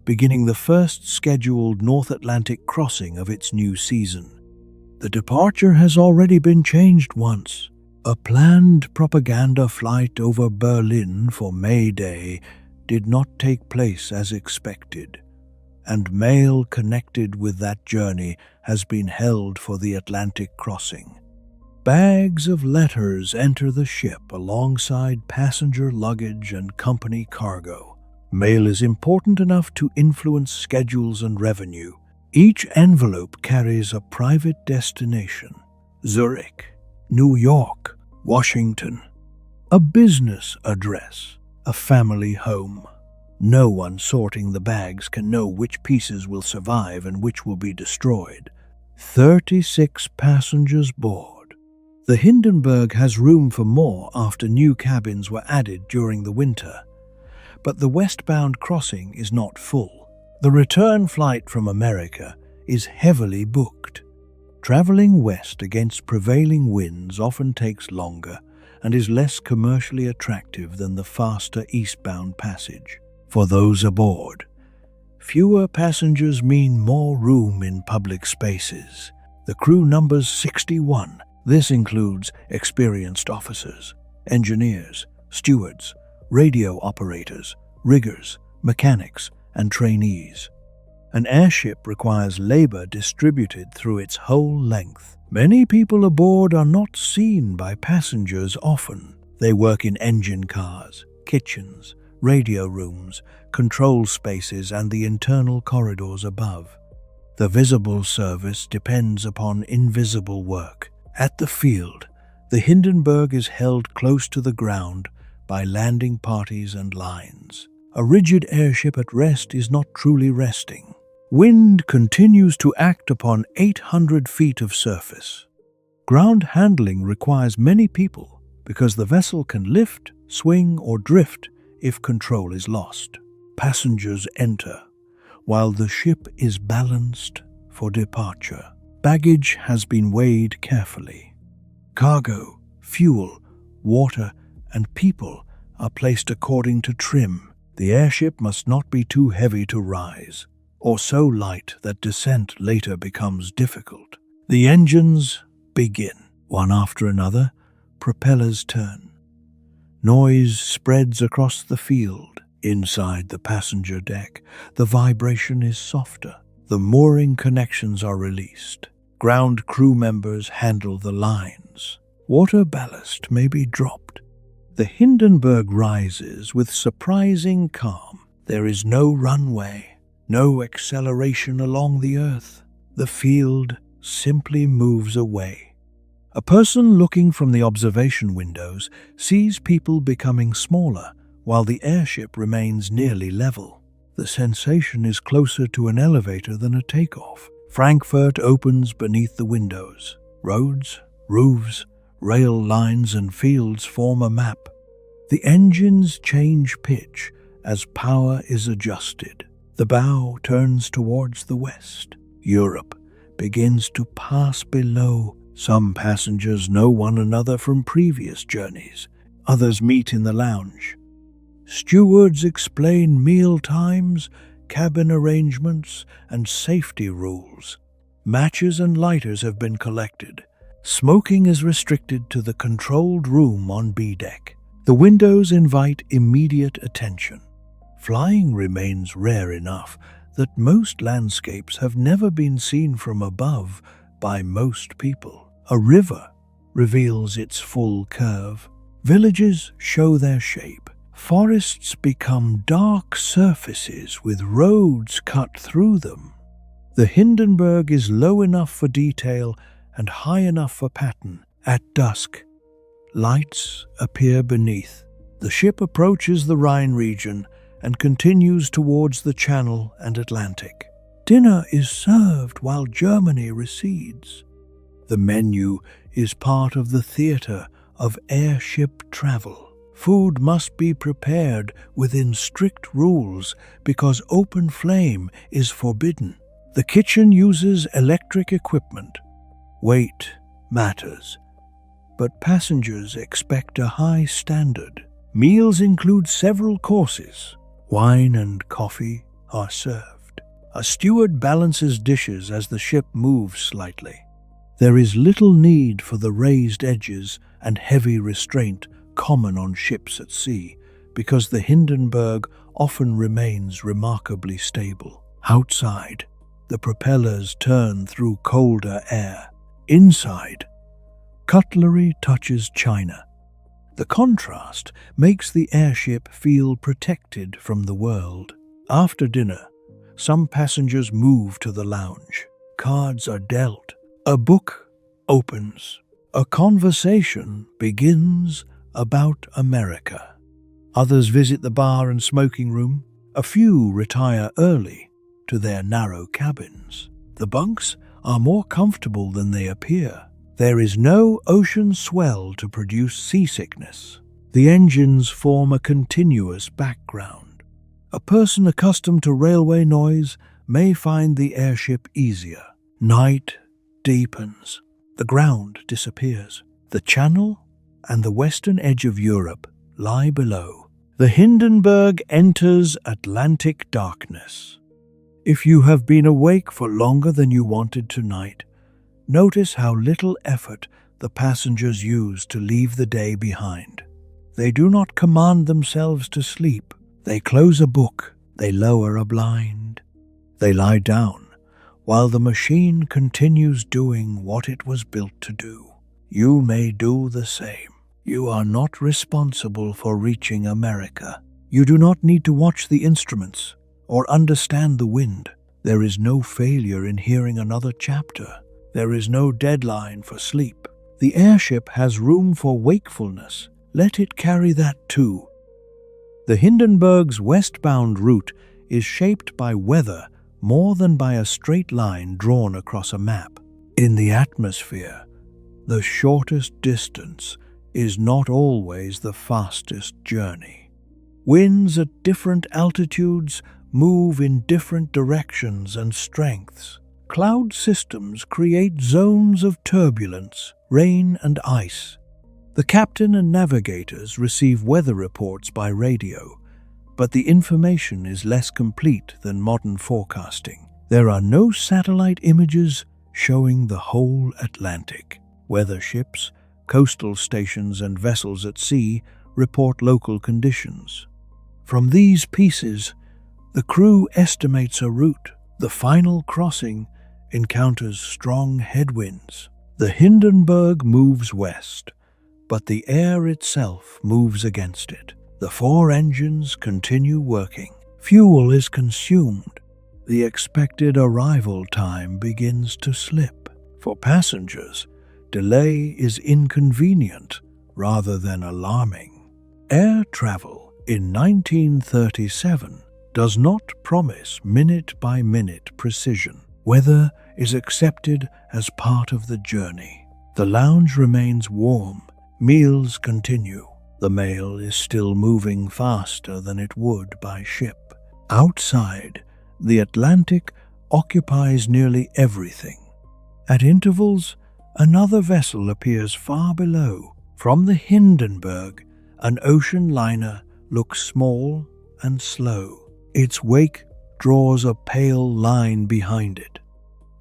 beginning the first scheduled North Atlantic crossing of its new season. The departure has already been changed once. A planned propaganda flight over Berlin for May Day did not take place as expected, and mail connected with that journey has been held for the Atlantic crossing. Bags of letters enter the ship alongside passenger luggage and company cargo. Mail is important enough to influence schedules and revenue. Each envelope carries a private destination: Zurich, New York, Washington, a business address, a family home. No one sorting the bags can know which pieces will survive and which will be destroyed. 36 passengers board. The Hindenburg has room for more after new cabins were added during the winter, but the westbound crossing is not full. The return flight from America is heavily booked. Traveling west against prevailing winds often takes longer and is less commercially attractive than the faster eastbound passage. For those aboard, fewer passengers mean more room in public spaces. The crew numbers 61. This includes experienced officers, engineers, stewards, radio operators, riggers, mechanics, and trainees. An airship requires labor distributed through its whole length. Many people aboard are not seen by passengers often. They work in engine cars, kitchens, radio rooms, control spaces, and the internal corridors above. The visible service depends upon invisible work. At the field, the Hindenburg is held close to the ground by landing parties and lines. A rigid airship at rest is not truly resting. Wind continues to act upon 800 feet of surface. Ground handling requires many people because the vessel can lift, swing, or drift if control is lost. Passengers enter, while the ship is balanced for departure. Baggage has been weighed carefully. Cargo, fuel, water, and people are placed according to trim. The airship must not be too heavy to rise, or so light that descent later becomes difficult. The engines begin. One after another, propellers turn. Noise spreads across the field. Inside the passenger deck, the vibration is softer. The mooring connections are released. Ground crew members handle the lines. Water ballast may be dropped. The Hindenburg rises with surprising calm. There is no runway, no acceleration along the earth. The field simply moves away. A person looking from the observation windows sees people becoming smaller while the airship remains nearly level. The sensation is closer to an elevator than a takeoff. Frankfurt opens beneath the windows. Roads, roofs, rail lines and fields form a map. The engines change pitch as power is adjusted. The bow turns towards the west. Europe begins to pass below. Some passengers know one another from previous journeys. Others meet in the lounge. Stewards explain meal times, cabin arrangements, and safety rules. Matches and lighters have been collected. Smoking is restricted to the controlled room on B deck. The windows invite immediate attention. Flying remains rare enough that most landscapes have never been seen from above by most people. A river reveals its full curve. Villages show their shape. Forests become dark surfaces with roads cut through them. The Hindenburg is low enough for detail and high enough for pattern. At dusk, lights appear beneath. The ship approaches the Rhine region and continues towards the Channel and Atlantic. Dinner is served while Germany recedes. The menu is part of the theater of airship travel. Food must be prepared within strict rules because open flame is forbidden. The kitchen uses electric equipment. Weight matters, but passengers expect a high standard. Meals include several courses. Wine and coffee are served. A steward balances dishes as the ship moves slightly. There is little need for the raised edges and heavy restraint common on ships at sea, because the Hindenburg often remains remarkably stable. Outside, the propellers turn through colder air. Inside, cutlery touches china. The contrast makes the airship feel protected from the world. After dinner, some passengers move to the lounge. Cards are dealt. A book opens. A conversation begins about America. Others visit the bar and smoking room. A few retire early to their narrow cabins. The bunks are more comfortable than they appear. There is no ocean swell to produce seasickness. The engines form a continuous background. A person accustomed to railway noise may find the airship easier. Night deepens. The ground disappears. The Channel and the western edge of Europe lie below. The Hindenburg enters Atlantic darkness. If you have been awake for longer than you wanted tonight, notice how little effort the passengers use to leave the day behind. They do not command themselves to sleep. They close a book. They lower a blind. They lie down while the machine continues doing what it was built to do. You may do the same. You are not responsible for reaching America. You do not need to watch the instruments or understand the wind. There is no failure in hearing another chapter. There is no deadline for sleep. The airship has room for wakefulness. Let it carry that too. The Hindenburg's westbound route is shaped by weather more than by a straight line drawn across a map. In the atmosphere, the shortest distance is not always the fastest journey. Winds at different altitudes move in different directions and strengths. Cloud systems create zones of turbulence, rain and ice. The captain and navigators receive weather reports by radio, but the information is less complete than modern forecasting. There are no satellite images showing the whole Atlantic. Weather ships, coastal stations, and vessels at sea report local conditions. From these pieces, the crew estimates a route. The final crossing encounters strong headwinds. The Hindenburg moves west, but the air itself moves against it. The 4 engines continue working. Fuel is consumed. The expected arrival time begins to slip. For passengers, delay is inconvenient rather than alarming. Air travel in 1937 does not promise minute-by-minute precision. Weather is accepted as part of the journey. The lounge remains warm. Meals continue. The mail is still moving faster than it would by ship. Outside, the Atlantic occupies nearly everything. At intervals, another vessel appears far below. From the Hindenburg, an ocean liner looks small and slow. Its wake draws a pale line behind it.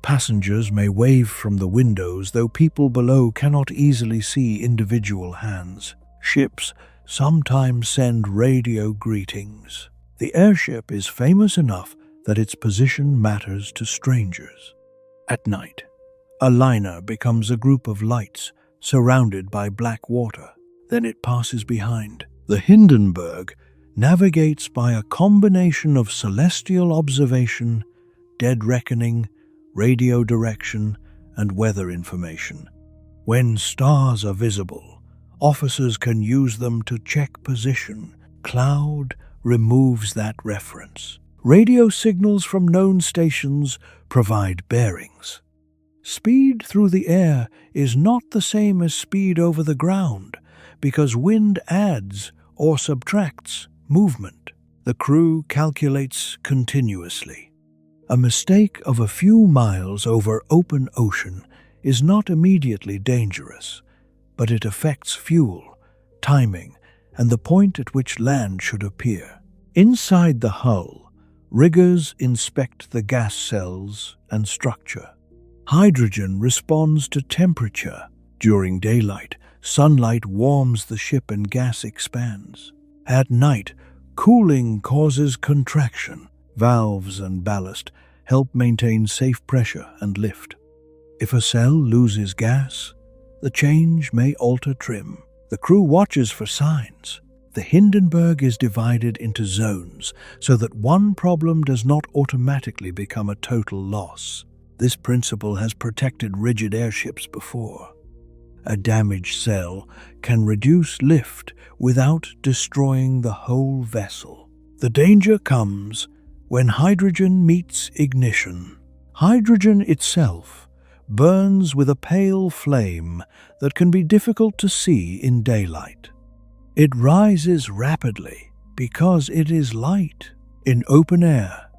Passengers may wave from the windows, though people below cannot easily see individual hands. Ships sometimes send radio greetings. The airship is famous enough that its position matters to strangers. At night, a liner becomes a group of lights surrounded by black water. Then it passes behind. The Hindenburg navigates by a combination of celestial observation, dead reckoning, radio direction, and weather information. When stars are visible, officers can use them to check position. Cloud removes that reference. Radio signals from known stations provide bearings. Speed through the air is not the same as speed over the ground because wind adds or subtracts movement. The crew calculates continuously. A mistake of a few miles over open ocean is not immediately dangerous, but it affects fuel, timing, and the point at which land should appear. Inside the hull, riggers inspect the gas cells and structure. Hydrogen responds to temperature. During daylight, sunlight warms the ship and gas expands. At night, cooling causes contraction. Valves and ballast help maintain safe pressure and lift. If a cell loses gas, the change may alter trim. The crew watches for signs. The Hindenburg is divided into zones so that one problem does not automatically become a total loss. This principle has protected rigid airships before. A damaged cell can reduce lift without destroying the whole vessel. The danger comes when hydrogen meets ignition. Hydrogen itself burns with a pale flame that can be difficult to see in daylight. It rises rapidly because it is light. In open air,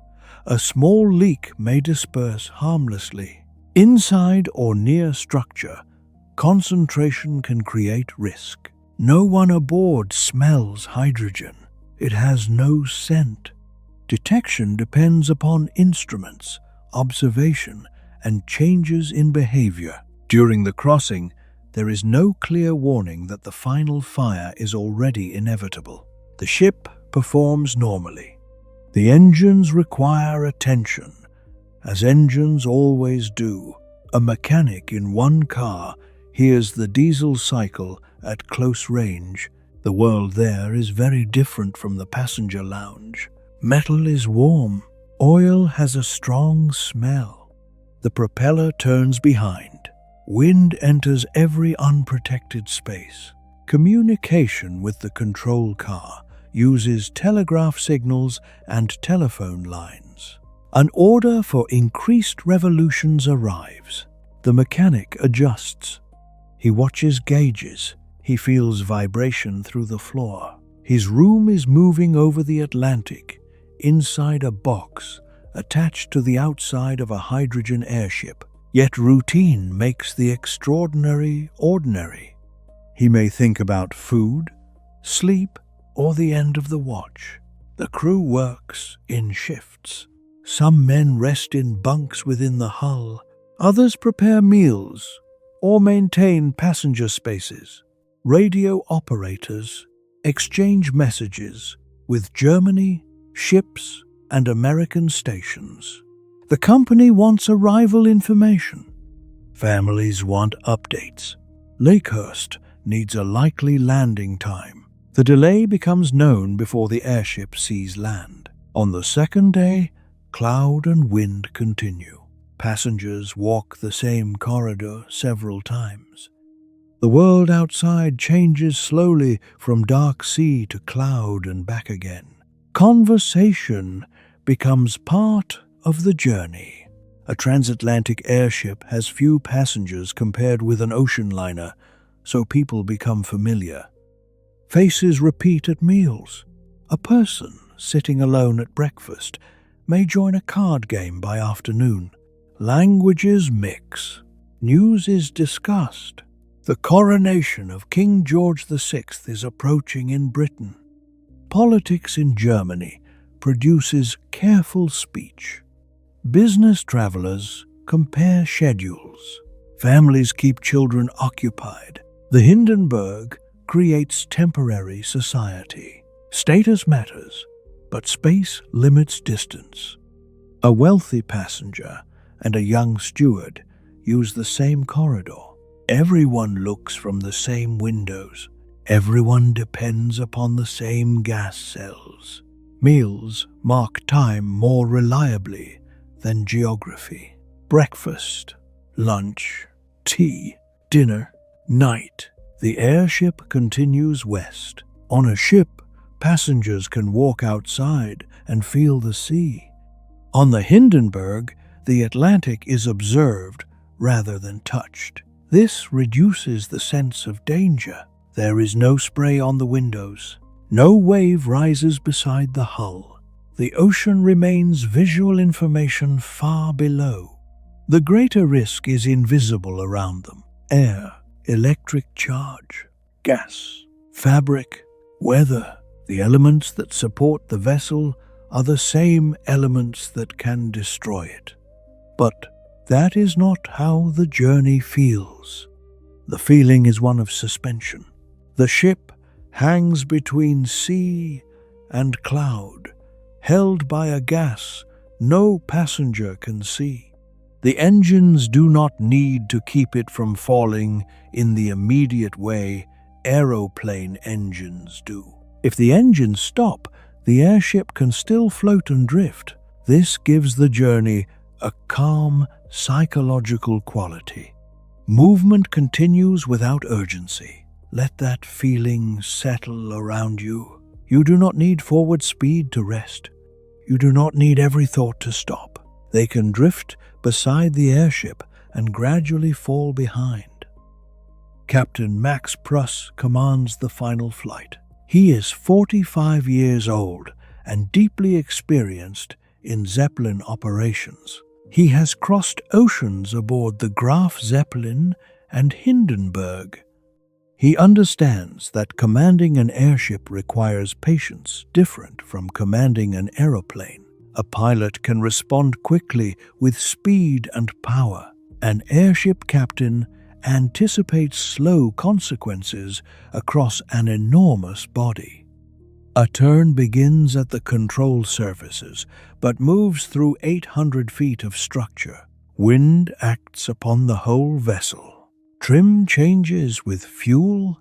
a small leak may disperse harmlessly. Inside or near structure, concentration can create risk. No one aboard smells hydrogen. It has no scent. Detection depends upon instruments, observation, and changes in behavior. During the crossing, there is no clear warning that the final fire is already inevitable. The ship performs normally. The engines require attention, as engines always do. A mechanic in one car hears the diesel cycle at close range. The world there is very different from the passenger lounge. Metal is warm. Oil has a strong smell. The propeller turns behind. Wind enters every unprotected space. Communication with the control car uses telegraph signals and telephone lines. An order for increased revolutions arrives. The mechanic adjusts. He watches gauges. He feels vibration through the floor. His room is moving over the Atlantic, inside a box attached to the outside of a hydrogen airship. Yet routine makes the extraordinary ordinary. He may think about food, sleep, or the end of the watch. The crew works in shifts. Some men rest in bunks within the hull. Others prepare meals or maintain passenger spaces. Radio operators exchange messages with Germany, ships, and American stations. The company wants arrival information. Families want updates. Lakehurst needs a likely landing time. The delay becomes known before the airship sees land. On the second day, cloud and wind continue. Passengers walk the same corridor several times. The world outside changes slowly from dark sea to cloud and back again. Conversation becomes part of the journey. A transatlantic airship has few passengers compared with an ocean liner, so people become familiar. Faces repeat at meals. A person sitting alone at breakfast may join a card game by afternoon. Languages mix. News is discussed. The coronation of King George VI is approaching in Britain. Politics in Germany produces careful speech. Business travelers compare schedules. Families keep children occupied. The Hindenburg creates temporary society. Status matters, but space limits distance. A wealthy passenger and a young steward use the same corridor. Everyone looks from the same windows. Everyone depends upon the same gas cells. Meals mark time more reliably than geography. Breakfast, lunch, tea, dinner, night. The airship continues west. On a ship, passengers can walk outside and feel the sea. On the Hindenburg, the Atlantic is observed rather than touched. This reduces the sense of danger. There is no spray on the windows. No wave rises beside the hull. The ocean remains visual information far below. The greater risk is invisible around them. Air, electric charge, gas, fabric, weather. The elements that support the vessel are the same elements that can destroy it. But that is not how the journey feels. The feeling is one of suspension. The ship hangs between sea and cloud, held by a gas no passenger can see. The engines do not need to keep it from falling in the immediate way aeroplane engines do. If the engines stop, the airship can still float and drift. This gives the journey a calm, psychological quality. Movement continues without urgency. Let that feeling settle around you. You do not need forward speed to rest. You do not need every thought to stop. They can drift beside the airship and gradually fall behind. Captain Max Pruss commands the final flight. He is 45 years old and deeply experienced in Zeppelin operations. He has crossed oceans aboard the Graf Zeppelin and Hindenburg. He understands that commanding an airship requires patience different from commanding an aeroplane. A pilot can respond quickly with speed and power. An airship captain anticipates slow consequences across an enormous body. A turn begins at the control surfaces, but moves through 800 feet of structure. Wind acts upon the whole vessel. Trim changes with fuel,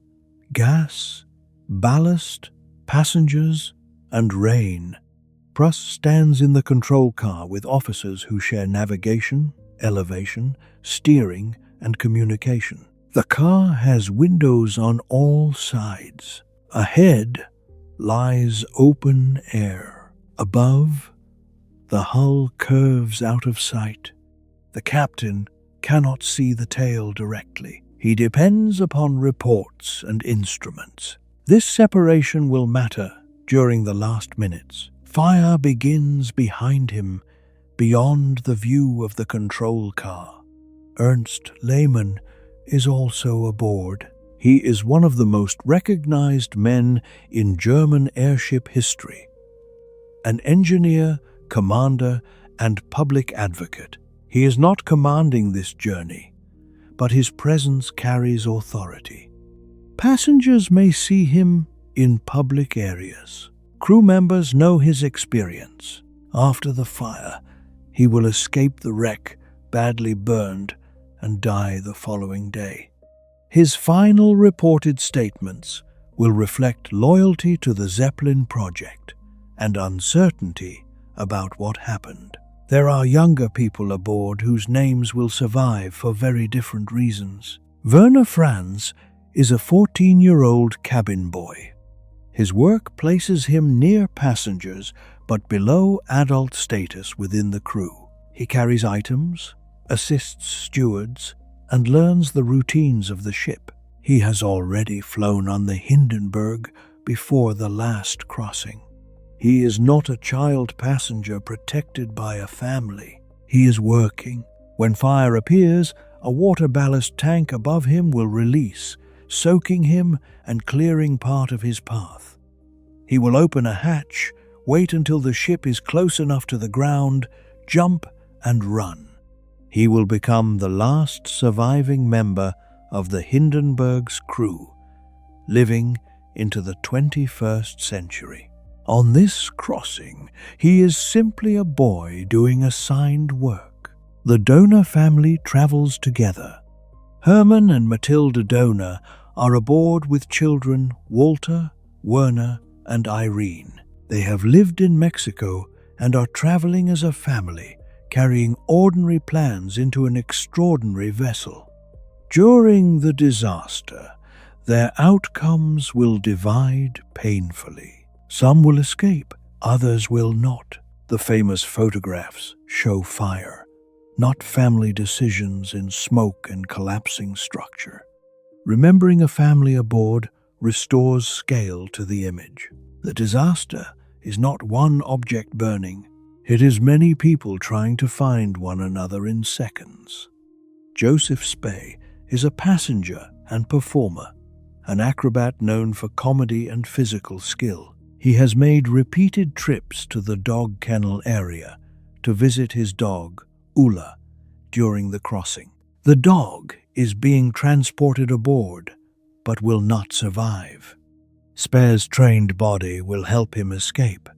gas, ballast, passengers, and rain. Pruss stands in the control car with officers who share navigation, elevation, steering, and communication. The car has windows on all sides. Ahead lies open air. Above, the hull curves out of sight. The captain cannot see the tail directly. He depends upon reports and instruments. This separation will matter during the last minutes. Fire begins behind him, beyond the view of the control car. Ernst Lehmann is also aboard. He is one of the most recognized men in German airship history. an engineer, commander, and public advocate. He is not commanding this journey, but his presence carries authority. Passengers may see him in public areas. Crew members know his experience. After the fire, he will escape the wreck, badly burned, and die the following day. His final reported statements will reflect loyalty to the Zeppelin project and uncertainty about what happened. There are younger people aboard whose names will survive for very different reasons. Werner Franz is a 14-year-old cabin boy. His work places him near passengers but below adult status within the crew. He carries items, assists stewards, and learns the routines of the ship. He has already flown on the Hindenburg before the last crossing. He is not a child passenger protected by a family. He is working. When fire appears, a water ballast tank above him will release, soaking him and clearing part of his path. He will open a hatch, wait until the ship is close enough to the ground, jump and run. He will become the last surviving member of the Hindenburg's crew, living into the 21st century. On this crossing, he is simply a boy doing assigned work. The Donor family travels together. Hermann and Matilda Donor are aboard with children Walter, Werner, and Irene. They have lived in Mexico and are traveling as a family, carrying ordinary plans into an extraordinary vessel. During the disaster, their outcomes will divide painfully. Some will escape, others will not. The famous photographs show fire, not family decisions in smoke and collapsing structure. Remembering a family aboard restores scale to the image. The disaster is not one object burning, it is many people trying to find one another in seconds. Joseph Spey is a passenger and performer, an acrobat known for comedy and physical skill. He has made repeated trips to the dog kennel area to visit his dog, Ula, during the crossing. The dog is being transported aboard, but will not survive. Spey's trained body will help him escape.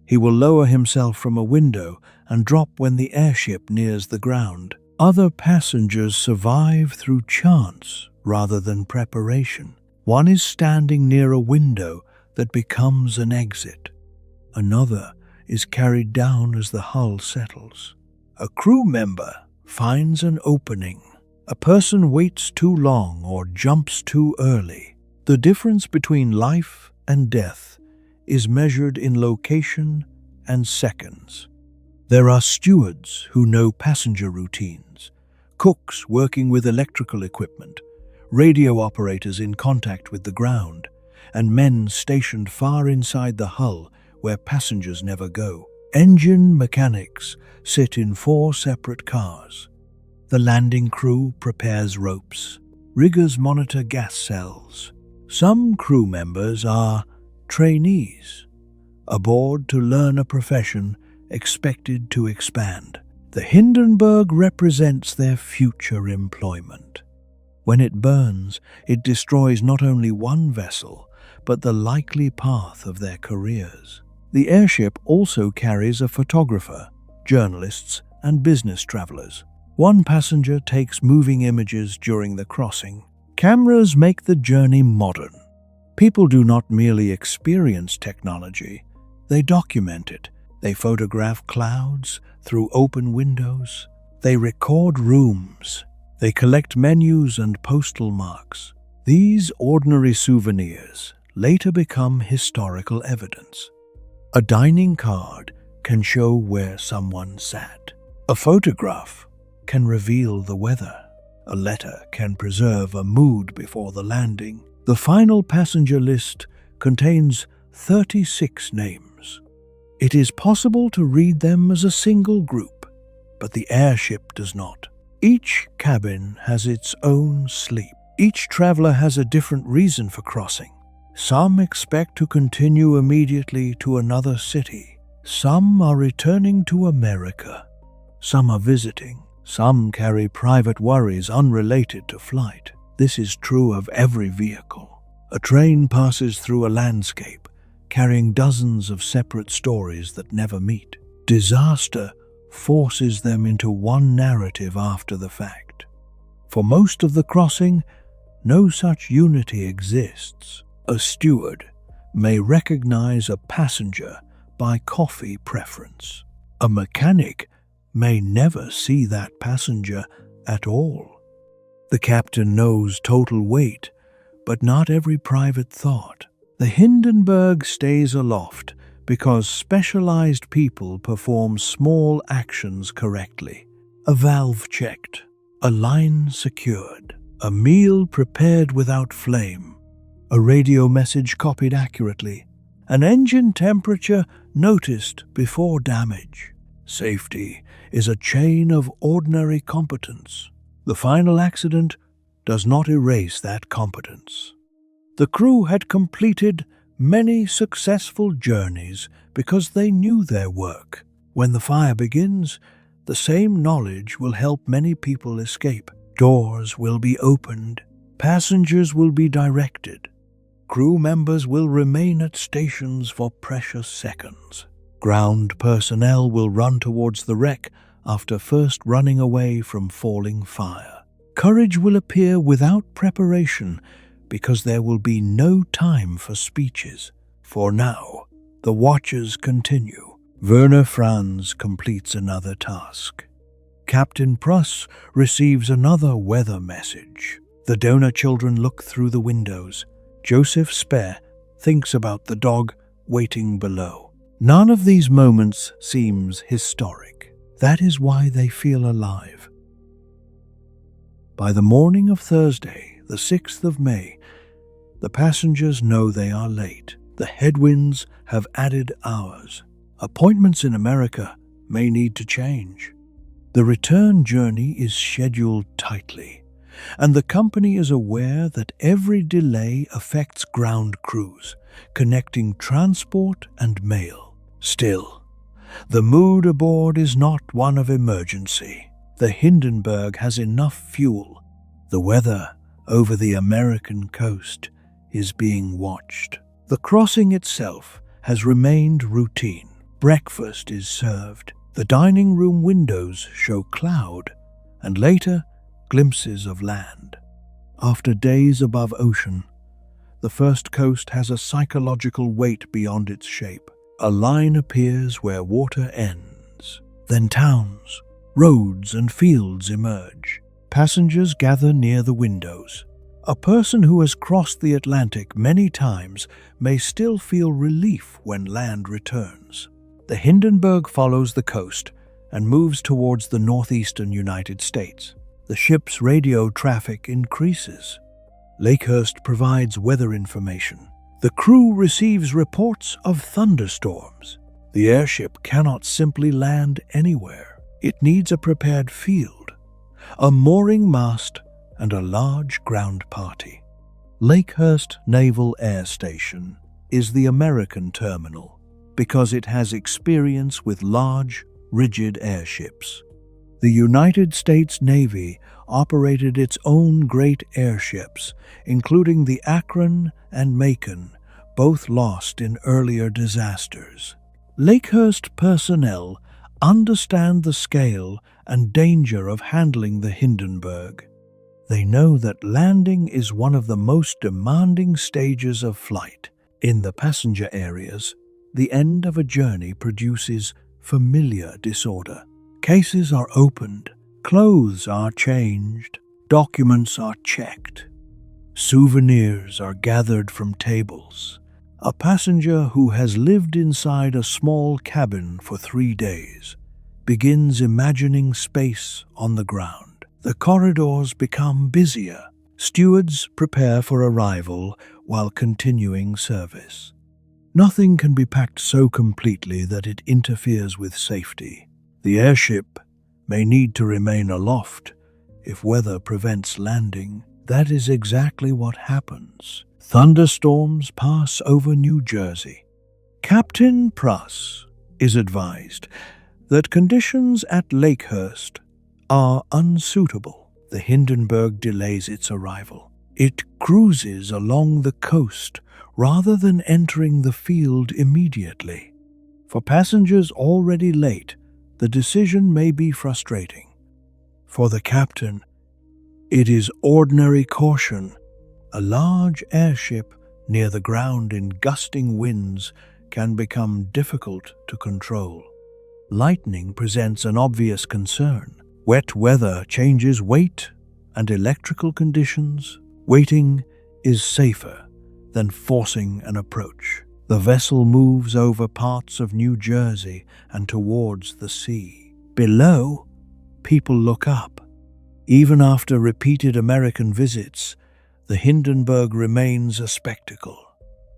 He will lower himself from a window and drop when the airship nears the ground. Other passengers survive through chance rather than preparation. One is standing near a window that becomes an exit. Another is carried down as the hull settles. A crew member finds an opening. A person waits too long or jumps too early. The difference between life and death is measured in location and seconds. There are stewards who know passenger routines, cooks working with electrical equipment, radio operators in contact with the ground, and men stationed far inside the hull where passengers never go. Engine mechanics sit in 4 separate cars. The landing crew prepares ropes. Riggers monitor gas cells. Some crew members are trainees, aboard to learn a profession expected to expand. The Hindenburg represents their future employment. When it burns, it destroys not only one vessel, but the likely path of their careers. The airship also carries a photographer, journalists, and business travelers. One passenger takes moving images during the crossing. Cameras make the journey modern. People do not merely experience technology, they document it. They photograph clouds through open windows. They record rooms. They collect menus and postal marks. These ordinary souvenirs later become historical evidence. A dining card can show where someone sat. A photograph can reveal the weather. A letter can preserve a mood before the landing. The final passenger list contains 36 names. It is possible to read them as a single group, but the airship does not. Each cabin has its own sleep. Each traveler has a different reason for crossing. Some expect to continue immediately to another city. Some are returning to America. Some are visiting. Some carry private worries unrelated to flight. This is true of every vehicle. A train passes through a landscape, carrying dozens of separate stories that never meet. Disaster forces them into one narrative after the fact. For most of the crossing, no such unity exists. A steward may recognize a passenger by coffee preference. A mechanic may never see that passenger at all. The captain knows total weight, but not every private thought. The Hindenburg stays aloft because specialized people perform small actions correctly. A valve checked, a line secured, a meal prepared without flame, a radio message copied accurately, an engine temperature noticed before damage. Safety is a chain of ordinary competence. The final accident does not erase that competence. The crew had completed many successful journeys because they knew their work. When the fire begins, the same knowledge will help many people escape. Doors will be opened, passengers will be directed. Crew members will remain at stations for precious seconds. Ground personnel will run towards the wreck after first running away from falling fire. Courage will appear without preparation because there will be no time for speeches. For now, the watches continue. Werner Franz completes another task. Captain Pruss receives another weather message. The donor children look through the windows. Joseph Speer thinks about the dog waiting below. None of these moments seems historic. That is why they feel alive. By the morning of Thursday, the 6th of May, the passengers know they are late. The headwinds have added hours. Appointments in America may need to change. The return journey is scheduled tightly, and the company is aware that every delay affects ground crews, connecting transport and mail. Still, the mood aboard is not one of emergency. The Hindenburg has enough fuel. The weather over the American coast is being watched. The crossing itself has remained routine. Breakfast is served. The dining room windows show cloud, and later, glimpses of land. After days above ocean, the first coast has a psychological weight beyond its shape. A line appears where water ends. Then towns, roads, and fields emerge. Passengers gather near the windows. A person who has crossed the Atlantic many times may still feel relief when land returns. The Hindenburg follows the coast and moves towards the northeastern United States. The ship's radio traffic increases. Lakehurst provides weather information. The crew receives reports of thunderstorms. The airship cannot simply land anywhere. It needs a prepared field, a mooring mast, and a large ground party. Lakehurst Naval Air Station is the American terminal because it has experience with large, rigid airships. The United States Navy operated its own great airships, including the Akron and Macon, both lost in earlier disasters. Lakehurst personnel understand the scale and danger of handling the Hindenburg. They know that landing is one of the most demanding stages of flight. In the passenger areas, the end of a journey produces familiar disorder. Cases are opened, clothes are changed, documents are checked, souvenirs are gathered from tables. A passenger who has lived inside a small cabin for 3 days begins imagining space on the ground. The corridors become busier. Stewards prepare for arrival while continuing service. Nothing can be packed so completely that it interferes with safety. The airship may need to remain aloft if weather prevents landing. That is exactly what happens. Thunderstorms pass over New Jersey. Captain Pruss is advised that conditions at Lakehurst are unsuitable. The Hindenburg delays its arrival. It cruises along the coast rather than entering the field immediately. For passengers already late, the decision may be frustrating. For the captain, it is ordinary caution. A large airship near the ground in gusting winds can become difficult to control. Lightning presents an obvious concern. Wet weather changes weight and electrical conditions. Waiting is safer than forcing an approach. The vessel moves over parts of New Jersey and towards the sea. Below, people look up. Even after repeated American visits, the Hindenburg remains a spectacle.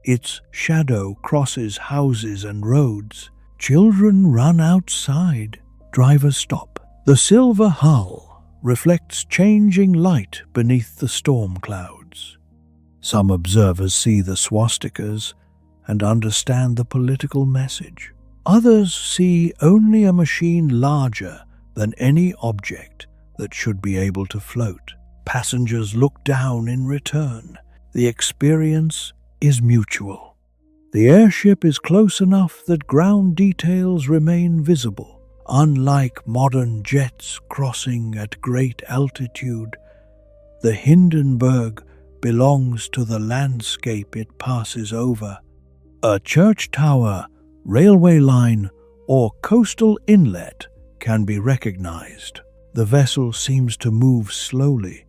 Its shadow crosses houses and roads. Children run outside. Drivers stop. The silver hull reflects changing light beneath the storm clouds. Some observers see the swastikas and understand the political message. Others see only a machine larger than any object that should be able to float. Passengers look down in return. The experience is mutual. The airship is close enough that ground details remain visible. Unlike modern jets crossing at great altitude, the Hindenburg belongs to the landscape it passes over. A church tower, railway line, or coastal inlet can be recognized. The vessel seems to move slowly,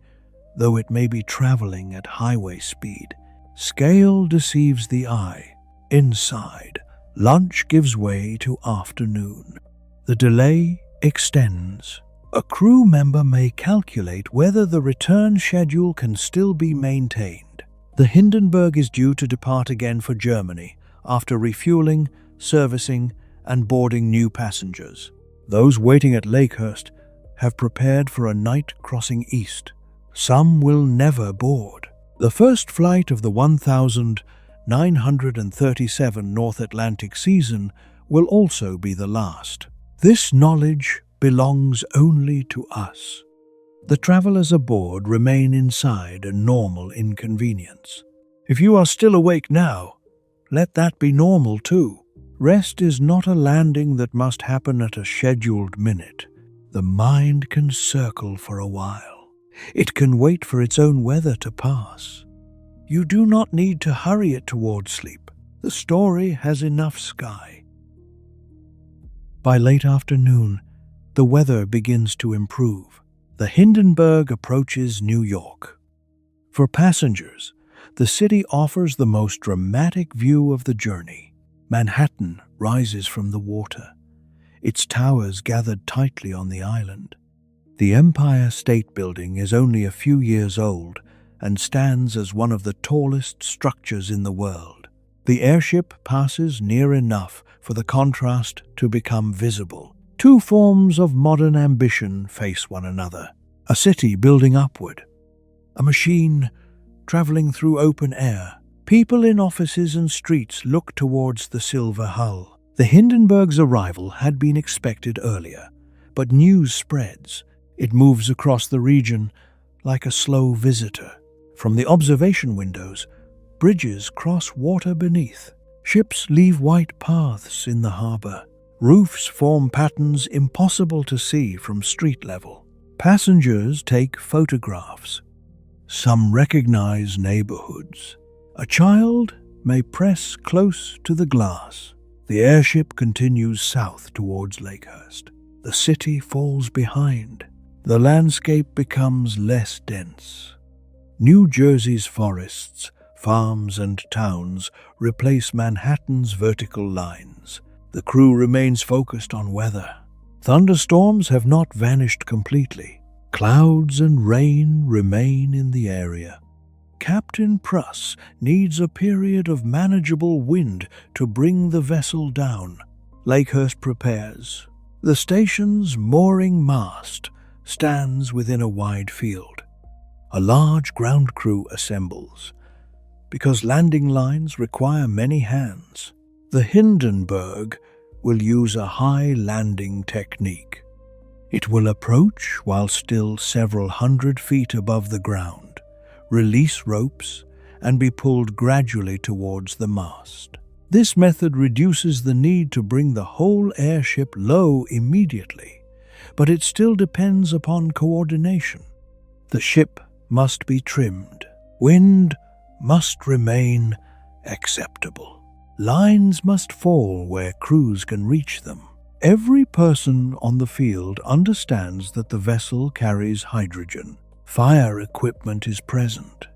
though it may be traveling at highway speed. Scale deceives the eye. Inside, lunch gives way to afternoon. The delay extends. A crew member may calculate whether the return schedule can still be maintained. The Hindenburg is due to depart again for Germany after refueling, servicing, and boarding new passengers. Those waiting at Lakehurst have prepared for a night crossing east. Some will never board. The first flight of the 1937 North Atlantic season will also be the last. This knowledge belongs only to us. The travelers aboard remain inside a normal inconvenience. If you are still awake now, let that be normal too. Rest is not a landing that must happen at a scheduled minute. The mind can circle for a while. It can wait for its own weather to pass. You do not need to hurry it towards sleep. The story has enough sky. By late afternoon, the weather begins to improve. The Hindenburg approaches New York. For passengers, the city offers the most dramatic view of the journey. Manhattan rises from the water, its towers gathered tightly on the island. The Empire State Building is only a few years old and stands as one of the tallest structures in the world. The airship passes near enough for the contrast to become visible. Two forms of modern ambition face one another. A city building upward. A machine traveling through open air. People in offices and streets look towards the silver hull. The Hindenburg's arrival had been expected earlier, but news spreads. It moves across the region like a slow visitor. From the observation windows, bridges cross water beneath. Ships leave white paths in the harbor. Roofs form patterns impossible to see from street level. Passengers take photographs. Some recognize neighborhoods. A child may press close to the glass. The airship continues south towards Lakehurst. The city falls behind. The landscape becomes less dense. New Jersey's forests, farms, and towns replace Manhattan's vertical lines. The crew remains focused on weather. Thunderstorms have not vanished completely. Clouds and rain remain in the area. Captain Pruss needs a period of manageable wind to bring the vessel down. Lakehurst prepares. The station's mooring mast stands within a wide field. A large ground crew assembles. Because landing lines require many hands, the Hindenburg will use a high landing technique. It will approach while still several hundred feet above the ground, release ropes, and be pulled gradually towards the mast. This method reduces the need to bring the whole airship low immediately, but it still depends upon coordination. The ship must be trimmed. Wind must remain acceptable. Lines must fall where crews can reach them. Every person on the field understands that the vessel carries hydrogen. Fire equipment is present.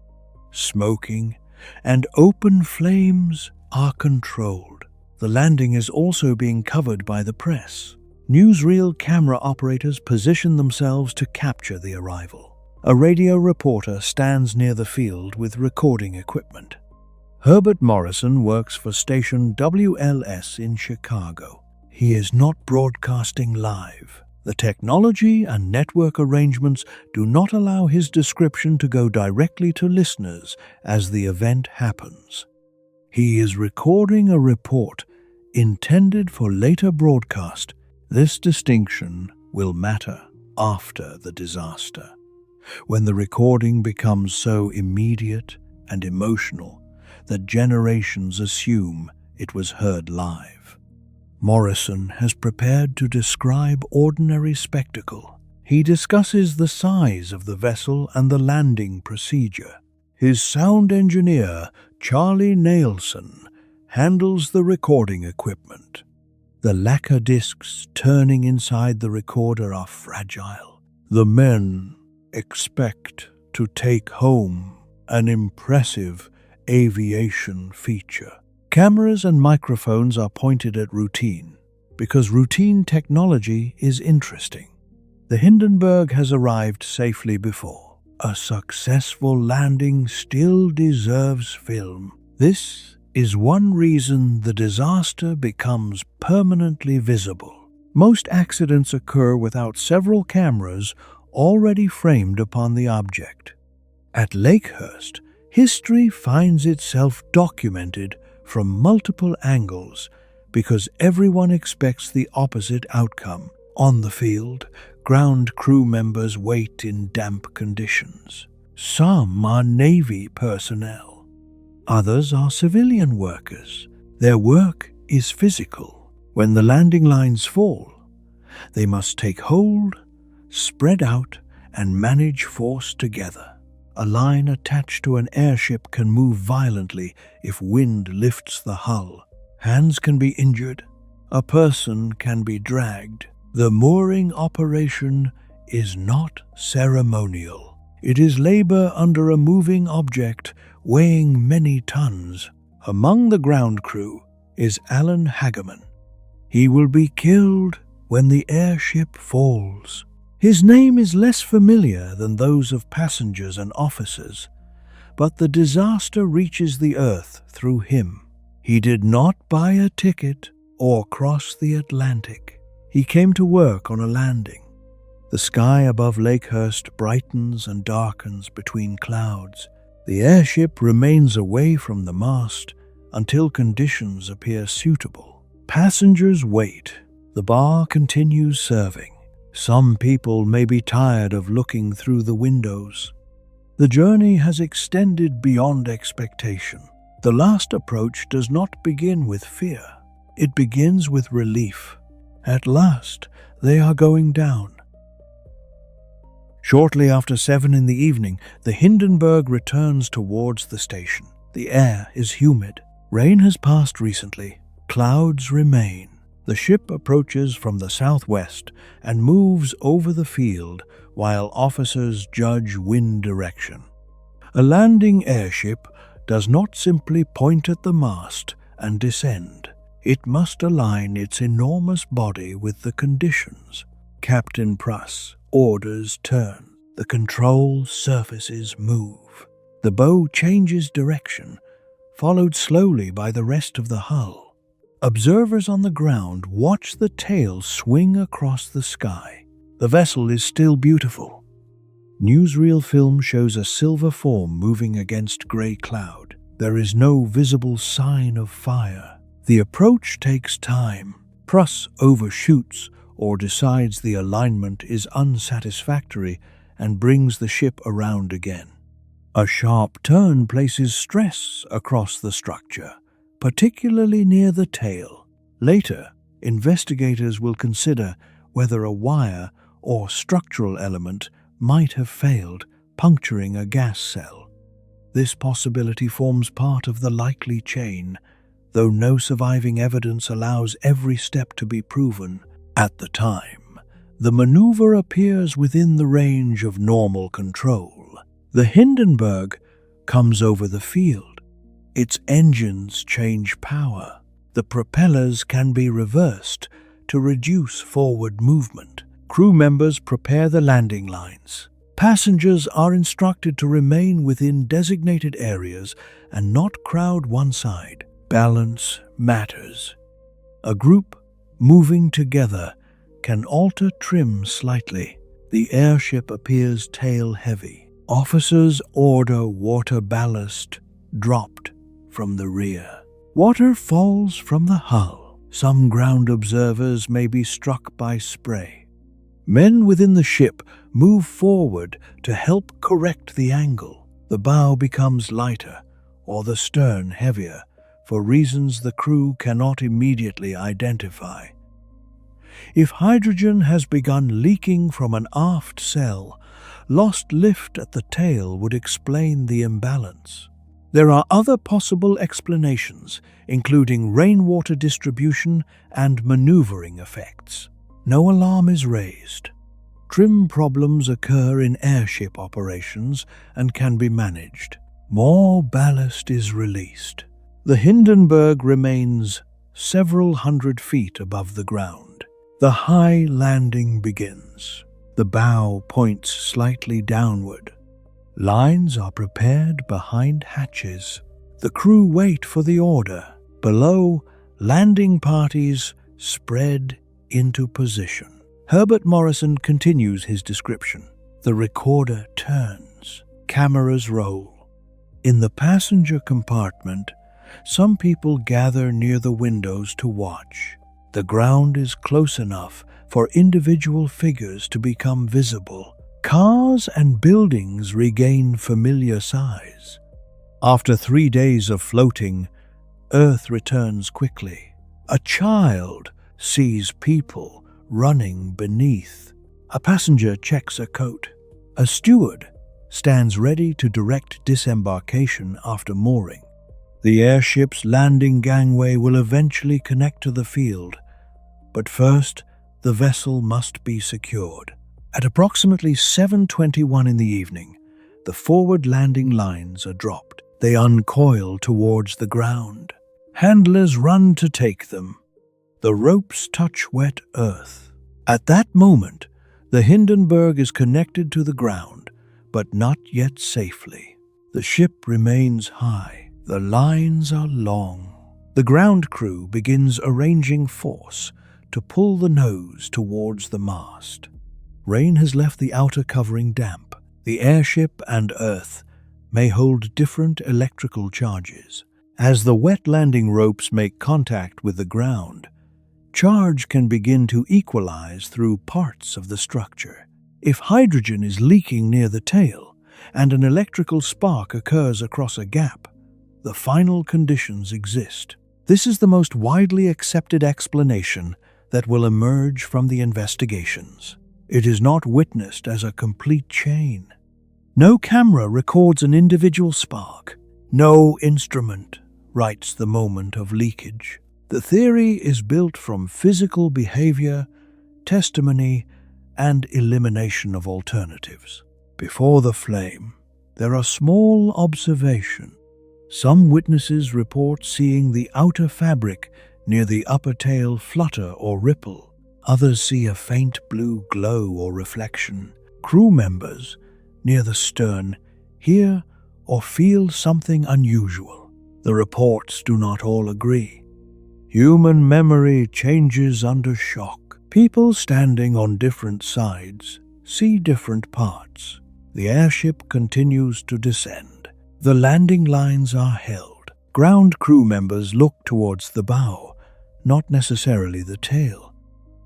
Smoking and open flames are controlled. The landing is also being covered by the press. Newsreel camera operators position themselves to capture the arrival. A radio reporter stands near the field with recording equipment. Herbert Morrison works for station WLS in Chicago. He is not broadcasting live. The technology and network arrangements do not allow his description to go directly to listeners as the event happens. He is recording a report intended for later broadcast. This distinction will matter after the disaster, when the recording becomes so immediate and emotional that generations assume it was heard live. Morrison has prepared to describe ordinary spectacle. He discusses the size of the vessel and the landing procedure. His sound engineer, Charlie Nelson, handles the recording equipment. The lacquer discs turning inside the recorder are fragile. The men expect to take home an impressive aviation feature. Cameras and microphones are pointed at routine, because routine technology is interesting. The Hindenburg has arrived safely before. A successful landing still deserves film. This is one reason the disaster becomes permanently visible. Most accidents occur without several cameras already framed upon the object. At Lakehurst, history finds itself documented from multiple angles because everyone expects the opposite outcome. On the field, ground crew members wait in damp conditions. Some are Navy personnel. Others are civilian workers. Their work is physical. When the landing lines fall, they must take hold, spread out, and manage force together. A line attached to an airship can move violently if wind lifts the hull. Hands can be injured. A person can be dragged. The mooring operation is not ceremonial. It is labor under a moving object weighing many tons. Among the ground crew is Alan Hageman. He will be killed when the airship falls. His name is less familiar than those of passengers and officers, but the disaster reaches the earth through him. He did not buy a ticket or cross the Atlantic. He came to work on a landing. The sky above Lakehurst brightens and darkens between clouds. The airship remains away from the mast until conditions appear suitable. Passengers wait. The bar continues serving. Some people may be tired of looking through the windows. The journey has extended beyond expectation. The last approach does not begin with fear. It begins with relief. At last, they are going down. Shortly after 7 in the evening, the Hindenburg returns towards the station. The air is humid. Rain has passed recently. Clouds remain. The ship approaches from the southwest and moves over the field while officers judge wind direction. A landing airship does not simply point at the mast and descend. It must align its enormous body with the conditions. Captain Pruss orders turn. The control surfaces move. The bow changes direction, followed slowly by the rest of the hull. Observers on the ground watch the tail swing across the sky. The vessel is still beautiful. Newsreel film shows a silver form moving against gray cloud. There is no visible sign of fire. The approach takes time. Truss overshoots or decides the alignment is unsatisfactory and brings the ship around again. A sharp turn places stress across the structure, particularly near the tail. Later, investigators will consider whether a wire or structural element might have failed, puncturing a gas cell. This possibility forms part of the likely chain, though no surviving evidence allows every step to be proven. At the time, the maneuver appears within the range of normal control. The Hindenburg comes over the field. Its engines change power. The propellers can be reversed to reduce forward movement. Crew members prepare the landing lines. Passengers are instructed to remain within designated areas and not crowd one side. Balance matters. A group moving together can alter trim slightly. The airship appears tail-heavy. Officers order water ballast dropped from the rear. Water falls from the hull. Some ground observers may be struck by spray. Men within the ship move forward to help correct the angle. The bow becomes lighter or the stern heavier for reasons the crew cannot immediately identify. If hydrogen has begun leaking from an aft cell, lost lift at the tail would explain the imbalance. There are other possible explanations, including rainwater distribution and maneuvering effects. No alarm is raised. Trim problems occur in airship operations and can be managed. More ballast is released. The Hindenburg remains several hundred feet above the ground. The high landing begins. The bow points slightly downward. Lines are prepared behind hatches. The crew wait for the order. Below, landing parties spread into position. Herbert Morrison continues his description. The recorder turns. Cameras roll. In the passenger compartment, some people gather near the windows to watch. The ground is close enough for individual figures to become visible. Cars and buildings regain familiar size. After 3 days of floating, Earth returns quickly. A child sees people running beneath. A passenger checks a coat. A steward stands ready to direct disembarkation after mooring. The airship's landing gangway will eventually connect to the field, but first the vessel must be secured. At approximately 7:21 in the evening, the forward landing lines are dropped. They uncoil towards the ground. Handlers run to take them. The ropes touch wet earth. At that moment, the Hindenburg is connected to the ground, but not yet safely. The ship remains high. The lines are long. The ground crew begins arranging force to pull the nose towards the mast. Rain has left the outer covering damp. The airship and earth may hold different electrical charges. As the wet landing ropes make contact with the ground, charge can begin to equalize through parts of the structure. If hydrogen is leaking near the tail and an electrical spark occurs across a gap, the final conditions exist. This is the most widely accepted explanation that will emerge from the investigations. It is not witnessed as a complete chain. No camera records an individual spark. No instrument writes the moment of leakage. The theory is built from physical behavior, testimony, and elimination of alternatives. Before the flame, there are small observations. Some witnesses report seeing the outer fabric near the upper tail flutter or ripple. Others see a faint blue glow or reflection. Crew members near the stern hear or feel something unusual. The reports do not all agree. Human memory changes under shock. People standing on different sides see different parts. The airship continues to descend. The landing lines are held. Ground crew members look towards the bow, not necessarily the tail.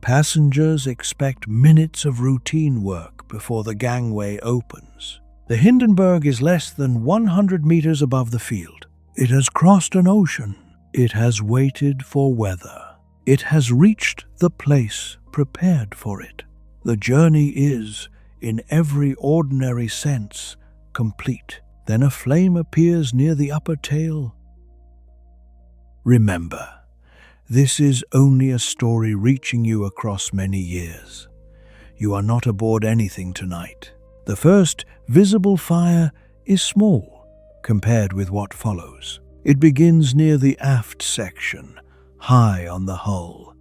Passengers expect minutes of routine work before the gangway opens. The Hindenburg is less than 100 meters above the field. It has crossed an ocean. It has waited for weather. It has reached the place prepared for it. The journey is, in every ordinary sense, complete. Then a flame appears near the upper tail. Remember, this is only a story reaching you across many years. You are not aboard anything tonight. The first visible fire is small compared with what follows. It begins near the aft section, high on the hull.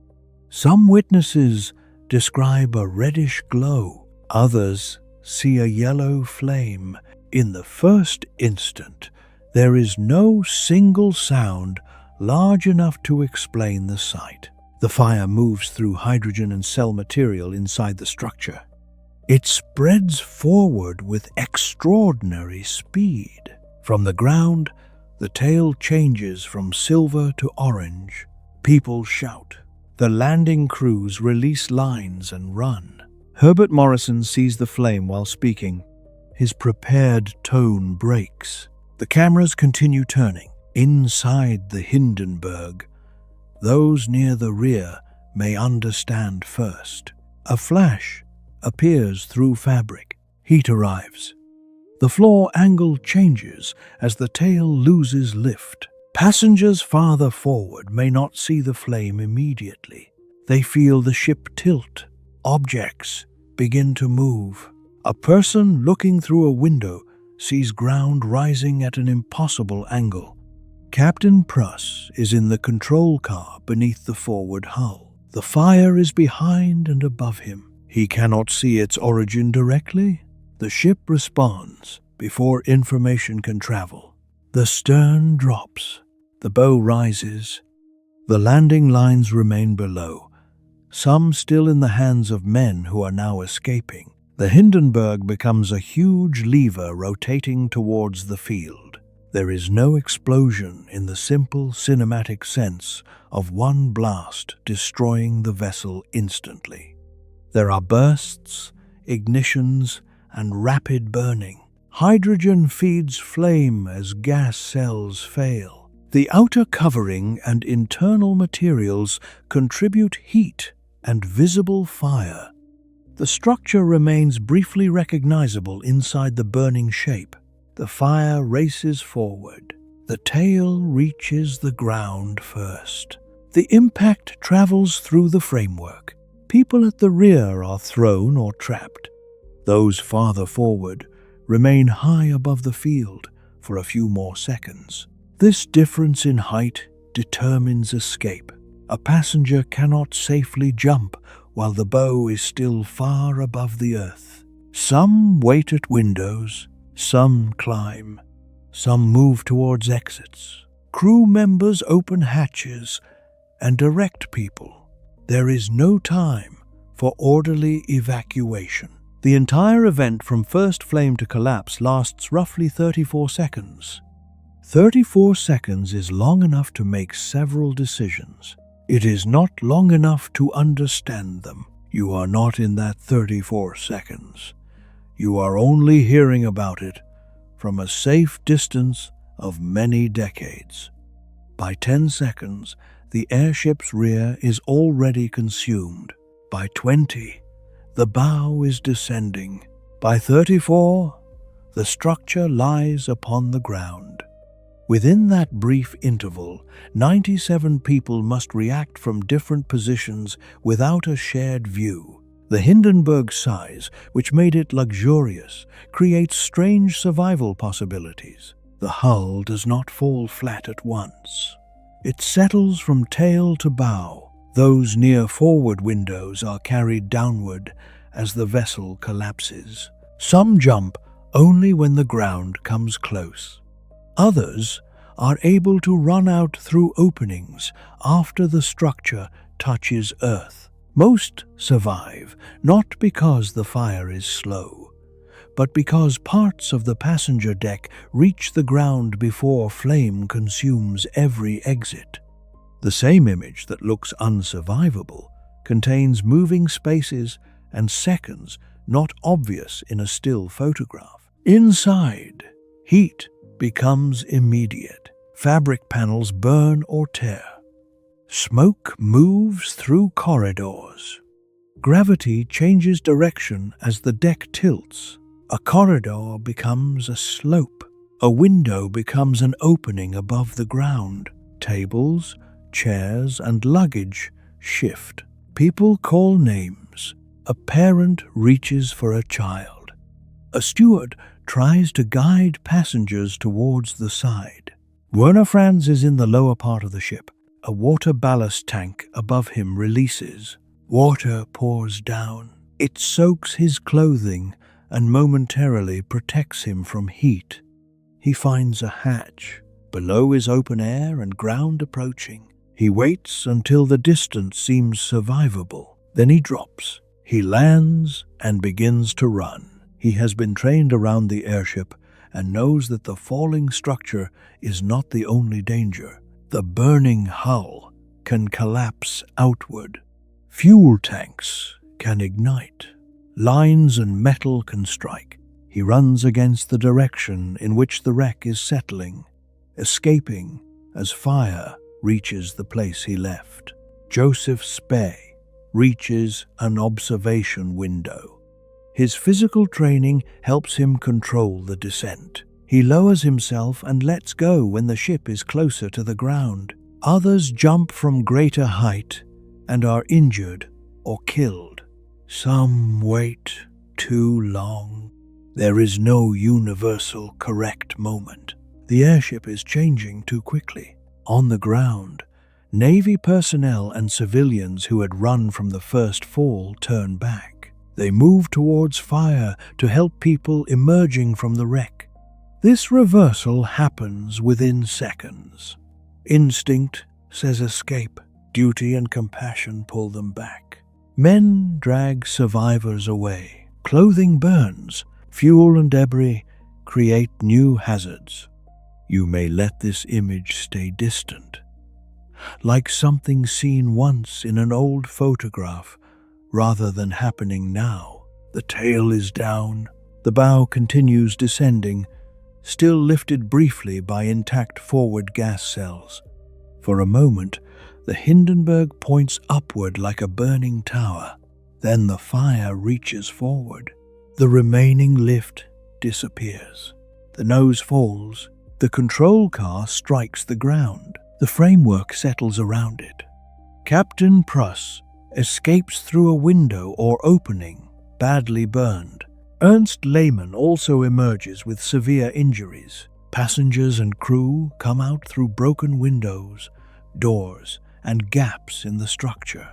Some witnesses describe a reddish glow. Others see a yellow flame. In the first instant, there is no single sound large enough to explain the sight. The fire moves through hydrogen and cell material inside the structure. It spreads forward with extraordinary speed. From the ground, the tail changes from silver to orange. People shout. The landing crews release lines and run. Herbert Morrison sees the flame while speaking. His prepared tone breaks. The cameras continue turning. Inside the Hindenburg, those near the rear may understand first. A flash appears through fabric. Heat arrives. The floor angle changes as the tail loses lift. Passengers farther forward may not see the flame immediately. They feel the ship tilt. Objects begin to move. A person looking through a window sees ground rising at an impossible angle. Captain Pruss is in the control car beneath the forward hull. The fire is behind and above him. He cannot see its origin directly. The ship responds before information can travel. The stern drops. The bow rises. The landing lines remain below, some still in the hands of men who are now escaping. The Hindenburg becomes a huge lever rotating towards the field. There is no explosion in the simple cinematic sense of one blast destroying the vessel instantly. There are bursts, ignitions, and rapid burning. Hydrogen feeds flame as gas cells fail. The outer covering and internal materials contribute heat and visible fire. The structure remains briefly recognizable inside the burning shape. The fire races forward. The tail reaches the ground first. The impact travels through the framework. People at the rear are thrown or trapped. Those farther forward remain high above the field for a few more seconds. This difference in height determines escape. A passenger cannot safely jump while the bow is still far above the earth. Some wait at windows. Some climb. Some move towards exits. Crew members open hatches and direct people. There is no time for orderly evacuation. The entire event from first flame to collapse lasts roughly 34 seconds. 34 seconds is long enough to make several decisions. It is not long enough to understand them. You are not in that 34 seconds. You are only hearing about it from a safe distance of many decades. By 10 seconds, the airship's rear is already consumed. By 20, the bow is descending. By 34, the structure lies upon the ground. Within that brief interval, 97 people must react from different positions without a shared view. The Hindenburg's size, which made it luxurious, creates strange survival possibilities. The hull does not fall flat at once. It settles from tail to bow. Those near forward windows are carried downward as the vessel collapses. Some jump only when the ground comes close. Others are able to run out through openings after the structure touches earth. Most survive, not because the fire is slow, but because parts of the passenger deck reach the ground before flame consumes every exit. The same image that looks unsurvivable contains moving spaces and seconds not obvious in a still photograph. Inside, heat becomes immediate. Fabric panels burn or tear. Smoke moves through corridors. Gravity changes direction as the deck tilts. A corridor becomes a slope. A window becomes an opening above the ground. Tables, chairs, and luggage shift. People call names. A parent reaches for a child. A steward tries to guide passengers towards the side. Werner Franz is in the lower part of the ship. A water ballast tank above him releases. Water pours down. It soaks his clothing and momentarily protects him from heat. He finds a hatch. Below is open air and ground approaching. He waits until the distance seems survivable. Then he drops. He lands and begins to run. He has been trained around the airship and knows that the falling structure is not the only danger. The burning hull can collapse outward. Fuel tanks can ignite. Lines and metal can strike. He runs against the direction in which the wreck is settling, escaping as fire reaches the place he left. Joseph Spey reaches an observation window. His physical training helps him control the descent. He lowers himself and lets go when the ship is closer to the ground. Others jump from greater height and are injured or killed. Some wait too long. There is no universal correct moment. The airship is changing too quickly. On the ground, Navy personnel and civilians who had run from the first fall turn back. They move towards fire to help people emerging from the wreck. This reversal happens within seconds. Instinct says escape. Duty and compassion pull them back. Men drag survivors away. Clothing burns. Fuel and debris create new hazards. You may let this image stay distant, like something seen once in an old photograph rather than happening now. The tail is down. The bow continues descending, still lifted briefly by intact forward gas cells. For a moment, the Hindenburg points upward like a burning tower. Then the fire reaches forward. The remaining lift disappears. The nose falls. The control car strikes the ground. The framework settles around it. Captain Pruss escapes through a window or opening, badly burned. Ernst Lehmann also emerges with severe injuries. Passengers and crew come out through broken windows, doors, and gaps in the structure.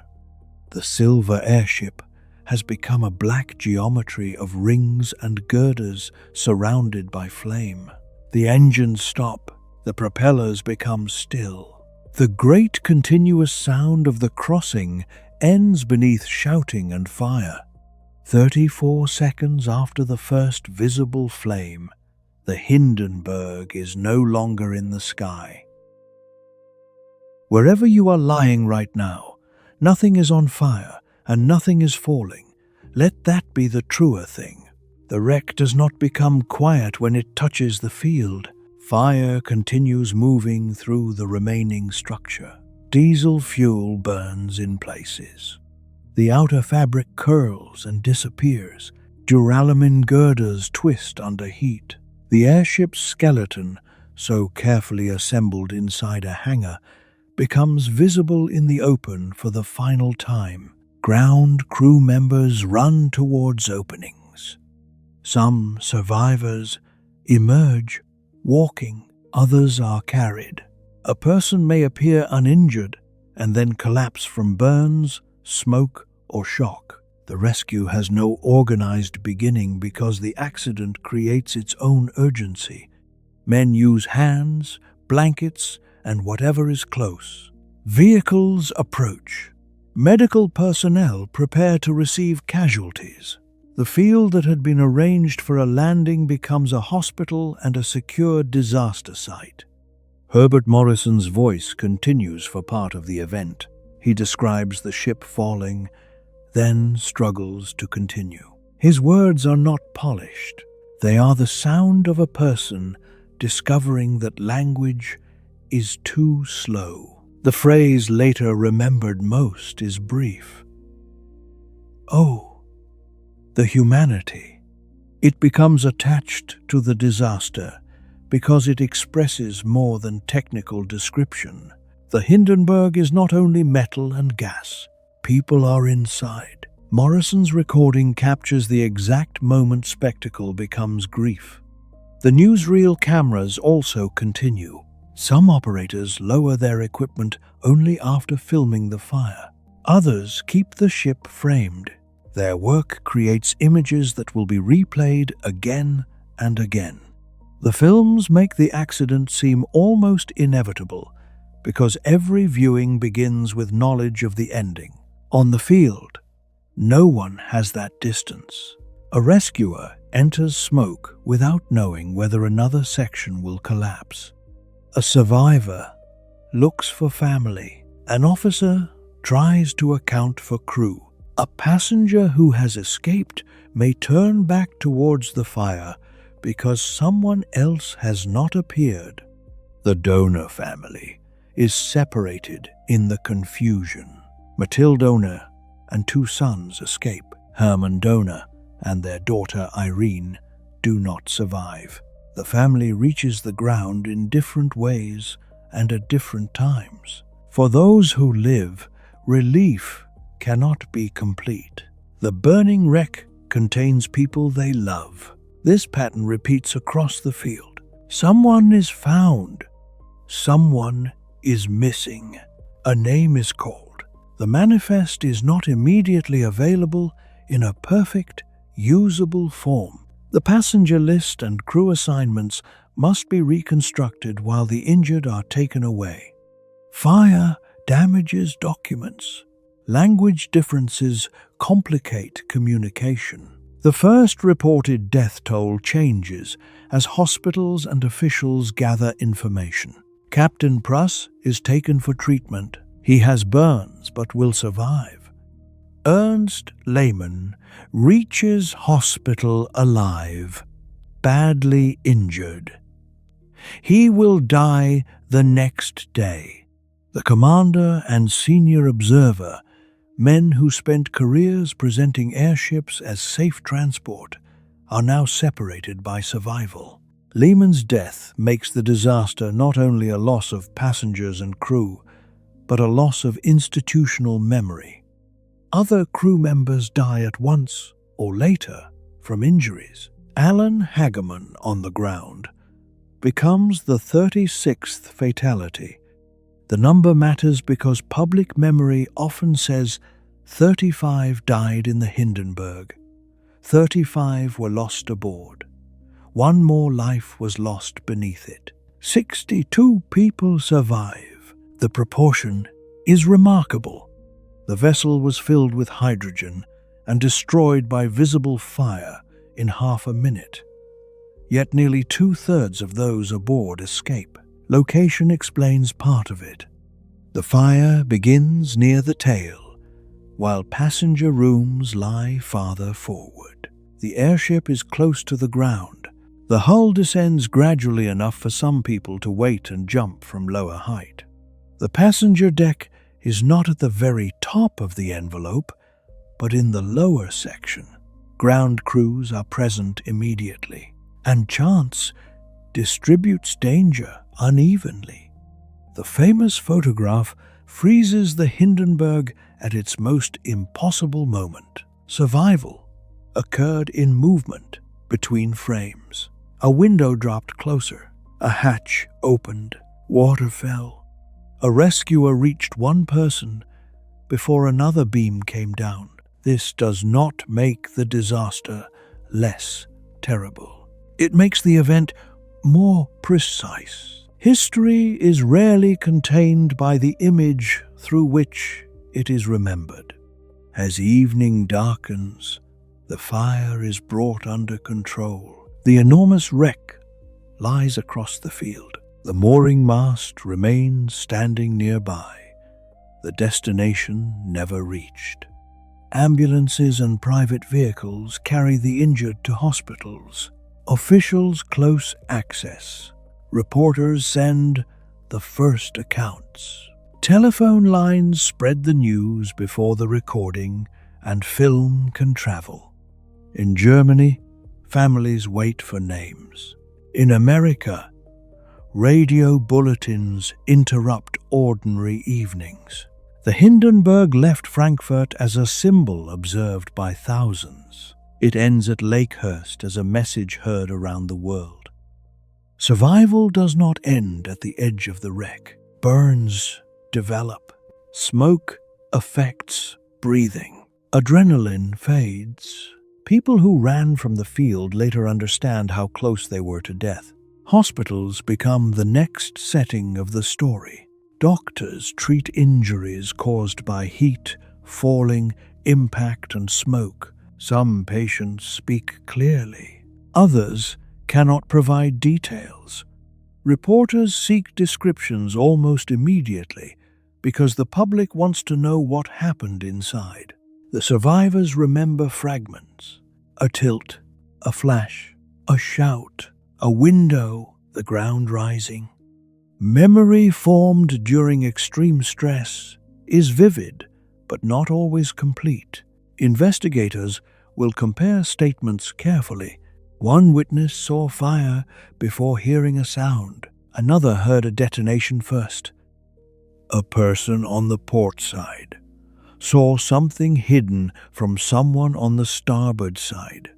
The silver airship has become a black geometry of rings and girders surrounded by flame. The engines stop. The propellers become still. The great continuous sound of the crossing ends beneath shouting and fire. 34 seconds after the first visible flame, the Hindenburg is no longer in the sky. Wherever you are lying right now, nothing is on fire and nothing is falling. Let that be the truer thing. The wreck does not become quiet when it touches the field. Fire continues moving through the remaining structure. Diesel fuel burns in places. The outer fabric curls and disappears. Duralumin girders twist under heat. The airship's skeleton, so carefully assembled inside a hangar, becomes visible in the open for the final time. Ground crew members run towards openings. Some survivors emerge, walking. Others are carried. A person may appear uninjured and then collapse from burns, smoke, or shock. The rescue has no organized beginning because the accident creates its own urgency. Men use hands, blankets, and whatever is close. Vehicles approach. Medical personnel prepare to receive casualties. The field that had been arranged for a landing becomes a hospital and a secure disaster site. Herbert Morrison's voice continues for part of the event. He describes the ship falling, then struggles to continue. His words are not polished. They are the sound of a person discovering that language is too slow. The phrase later remembered most is brief. "Oh, the humanity." It becomes attached to the disaster because it expresses more than technical description. The Hindenburg is not only metal and gas. People are inside. Morrison's recording captures the exact moment spectacle becomes grief. The newsreel cameras also continue. Some operators lower their equipment only after filming the fire. Others keep the ship framed. Their work creates images that will be replayed again and again. The films make the accident seem almost inevitable because every viewing begins with knowledge of the ending. On the field, no one has that distance. A rescuer enters smoke without knowing whether another section will collapse. A survivor looks for family. An officer tries to account for crew. A passenger who has escaped may turn back towards the fire because someone else has not appeared. The donor family is separated in the confusion. Mathilde Donor and two sons escape. Hermann Donor and their daughter Irene do not survive. The family reaches the ground in different ways and at different times. For those who live, relief cannot be complete. The burning wreck contains people they love. This pattern repeats across the field. Someone is found. Someone is missing. A name is called. The manifest is not immediately available in a perfect, usable form. The passenger list and crew assignments must be reconstructed while the injured are taken away. Fire damages documents. Language differences complicate communication. The first reported death toll changes as hospitals and officials gather information. Captain Pruss is taken for treatment. He has burns but will survive. Ernst Lehmann reaches hospital alive, badly injured. He will die the next day. The commander and senior observer, men who spent careers presenting airships as safe transport, are now separated by survival. Lehmann's death makes the disaster not only a loss of passengers and crew, but a loss of institutional memory. Other crew members die at once or later from injuries. Alan Hageman on the ground becomes the 36th fatality. The number matters because public memory often says 35 died in the Hindenburg, 35 were lost aboard, one more life was lost beneath it. 62 people survive. The proportion is remarkable. The vessel was filled with hydrogen and destroyed by visible fire in half a minute. Yet nearly 2/3 of those aboard escape. Location explains part of it. The fire begins near the tail, while passenger rooms lie farther forward. The airship is close to the ground. The hull descends gradually enough for some people to wait and jump from lower height. The passenger deck is not at the very top of the envelope, but in the lower section. Ground crews are present immediately, and chance distributes danger unevenly. The famous photograph freezes the Hindenburg at its most impossible moment. Survival occurred in movement between frames. A window dropped closer. A hatch opened. Water fell. A rescuer reached one person before another beam came down. This does not make the disaster less terrible. It makes the event more precise. History is rarely contained by the image through which it is remembered. As evening darkens, the fire is brought under control. The enormous wreck lies across the field. The mooring mast remains standing nearby, the destination never reached. Ambulances and private vehicles carry the injured to hospitals. Officials close access. Reporters send the first accounts. Telephone lines spread the news before the recording, and film can travel. In Germany, families wait for names. In America, radio bulletins interrupt ordinary evenings. The Hindenburg left Frankfurt as a symbol observed by thousands. It ends at Lakehurst as a message heard around the world. Survival does not end at the edge of the wreck. Burns develop. Smoke affects breathing. Adrenaline fades. People who ran from the field later understand how close they were to death. Hospitals become the next setting of the story. Doctors treat injuries caused by heat, falling, impact, and smoke. Some patients speak clearly. Others cannot provide details. Reporters seek descriptions almost immediately because the public wants to know what happened inside. The survivors remember fragments: a tilt, a flash, a shout, a window, the ground rising. Memory formed during extreme stress is vivid, but not always complete. Investigators will compare statements carefully. One witness saw fire before hearing a sound. Another heard a detonation first. A person on the port side saw something hidden from someone on the starboard side.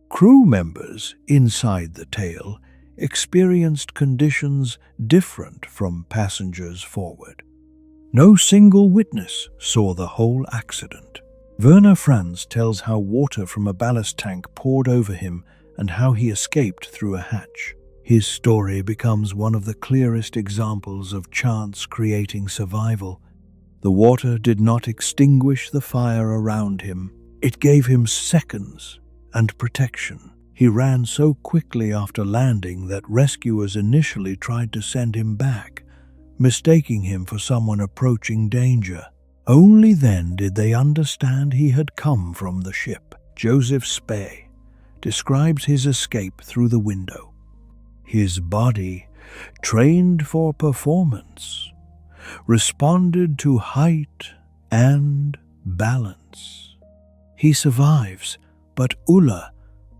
Crew members inside the tail experienced conditions different from passengers forward. No single witness saw the whole accident. Werner Franz tells how water from a ballast tank poured over him and how he escaped through a hatch. His story becomes one of the clearest examples of chance creating survival. The water did not extinguish the fire around him. It gave him seconds and protection. He ran so quickly after landing that rescuers initially tried to send him back, mistaking him for someone approaching danger. Only then did they understand he had come from the ship. Joseph Spey describes his escape through the window. His body, trained for performance, responded to height and balance. He survives, but Ulla,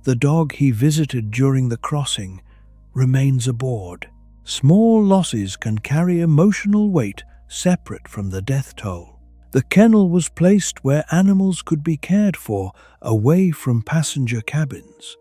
the dog he visited during the crossing, remains aboard. Small losses can carry emotional weight separate from the death toll. The kennel was placed where animals could be cared for, away from passenger cabins.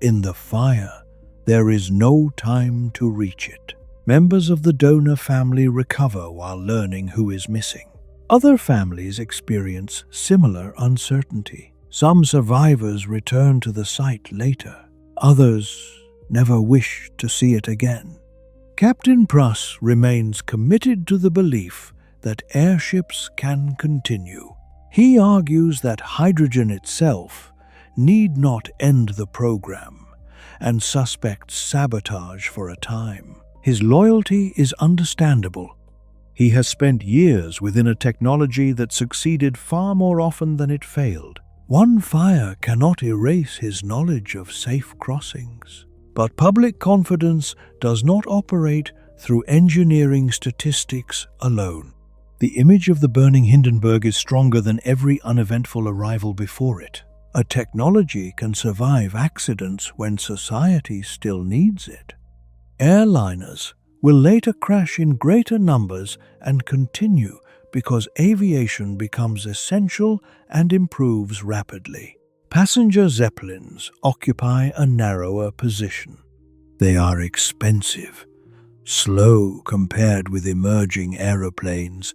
In the fire, there is no time to reach it. Members of the donor family recover while learning who is missing. Other families experience similar uncertainty. Some survivors return to the site later. Others never wish to see it again. Captain Pruss remains committed to the belief that airships can continue. He argues that hydrogen itself need not end the program, and suspects sabotage for a time. His loyalty is understandable. He has spent years within a technology that succeeded far more often than it failed. One fire cannot erase his knowledge of safe crossings. But public confidence does not operate through engineering statistics alone. The image of the burning Hindenburg is stronger than every uneventful arrival before it. A technology can survive accidents when society still needs it. Airliners will later crash in greater numbers and continue because aviation becomes essential and improves rapidly. Passenger Zeppelins occupy a narrower position. They are expensive, slow compared with emerging aeroplanes,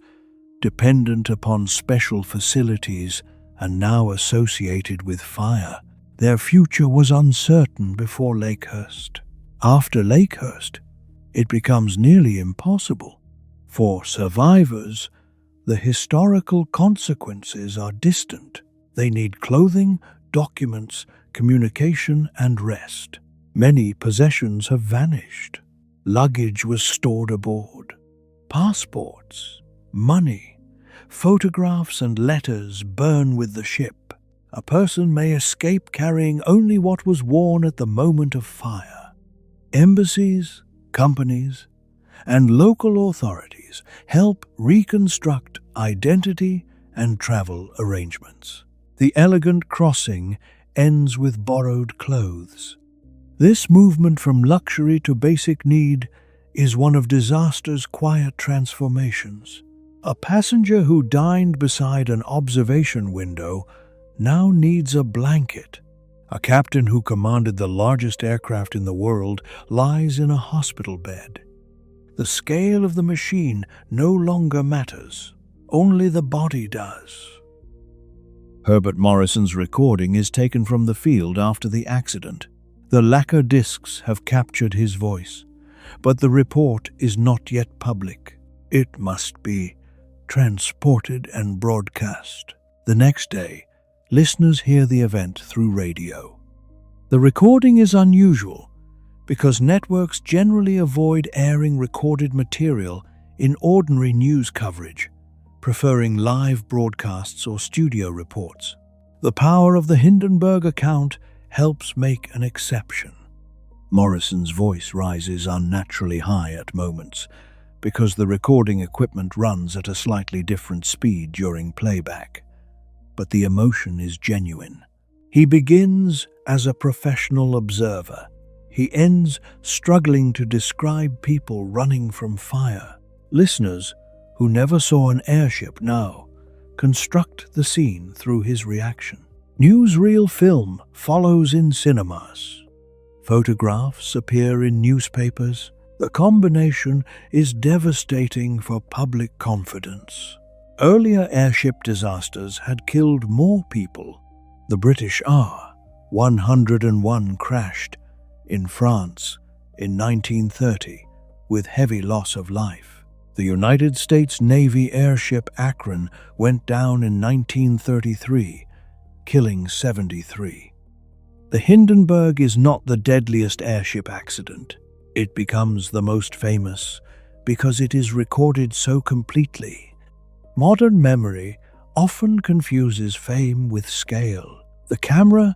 dependent upon special facilities and now associated with fire. Their future was uncertain before Lakehurst. After Lakehurst, it becomes nearly impossible. For survivors, the historical consequences are distant. They need clothing, documents, communication, and rest. Many possessions have vanished. Luggage was stored aboard. Passports, money, photographs and letters burn with the ship. A person may escape carrying only what was worn at the moment of fire. Embassies, companies, and local authorities help reconstruct identity and travel arrangements. The elegant crossing ends with borrowed clothes. This movement from luxury to basic need is one of disaster's quiet transformations. A passenger who dined beside an observation window now needs a blanket. A captain who commanded the largest aircraft in the world lies in a hospital bed. The scale of the machine no longer matters. Only the body does. Herbert Morrison's recording is taken from the field after the accident. The lacquer discs have captured his voice, but the report is not yet public. It must be transported and broadcast. The next day, listeners hear the event through radio. The recording is unusual because networks generally avoid airing recorded material in ordinary news coverage, preferring live broadcasts or studio reports. The power of the Hindenburg account helps make an exception. Morrison's voice rises unnaturally high at moments because the recording equipment runs at a slightly different speed during playback. But the emotion is genuine. He begins as a professional observer. He ends struggling to describe people running from fire. Listeners who never saw an airship now construct the scene through his reaction. Newsreel film follows in cinemas. Photographs appear in newspapers. The combination is devastating for public confidence. Earlier airship disasters had killed more people. The British R-101 crashed in France in 1930 with heavy loss of life. The United States Navy airship Akron went down in 1933, killing 73. The Hindenburg is not the deadliest airship accident. It becomes the most famous because it is recorded so completely. Modern memory often confuses fame with scale. The camera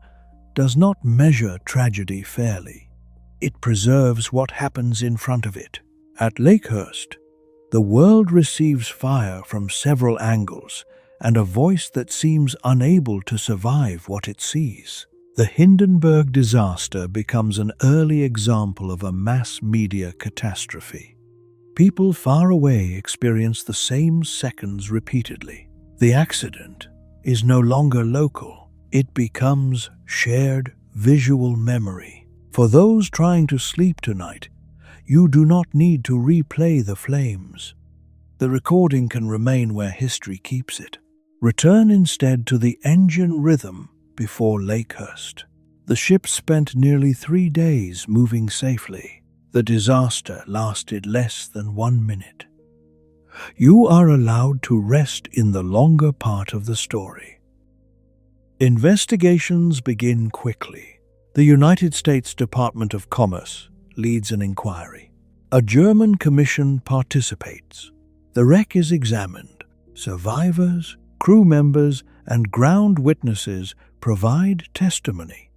does not measure tragedy fairly. It preserves what happens in front of it. At Lakehurst, the world receives fire from several angles and a voice that seems unable to survive what it sees. The Hindenburg disaster becomes an early example of a mass media catastrophe. People far away experience the same seconds repeatedly. The accident is no longer local. It becomes shared visual memory. For those trying to sleep tonight, you do not need to replay the flames. The recording can remain where history keeps it. Return instead to the engine rhythm before Lakehurst. The ship spent nearly 3 days moving safely. The disaster lasted less than 1 minute. You are allowed to rest in the longer part of the story. Investigations begin quickly. The United States Department of Commerce leads an inquiry. A German commission participates. The wreck is examined. Survivors, crew members, and ground witnesses provide testimony.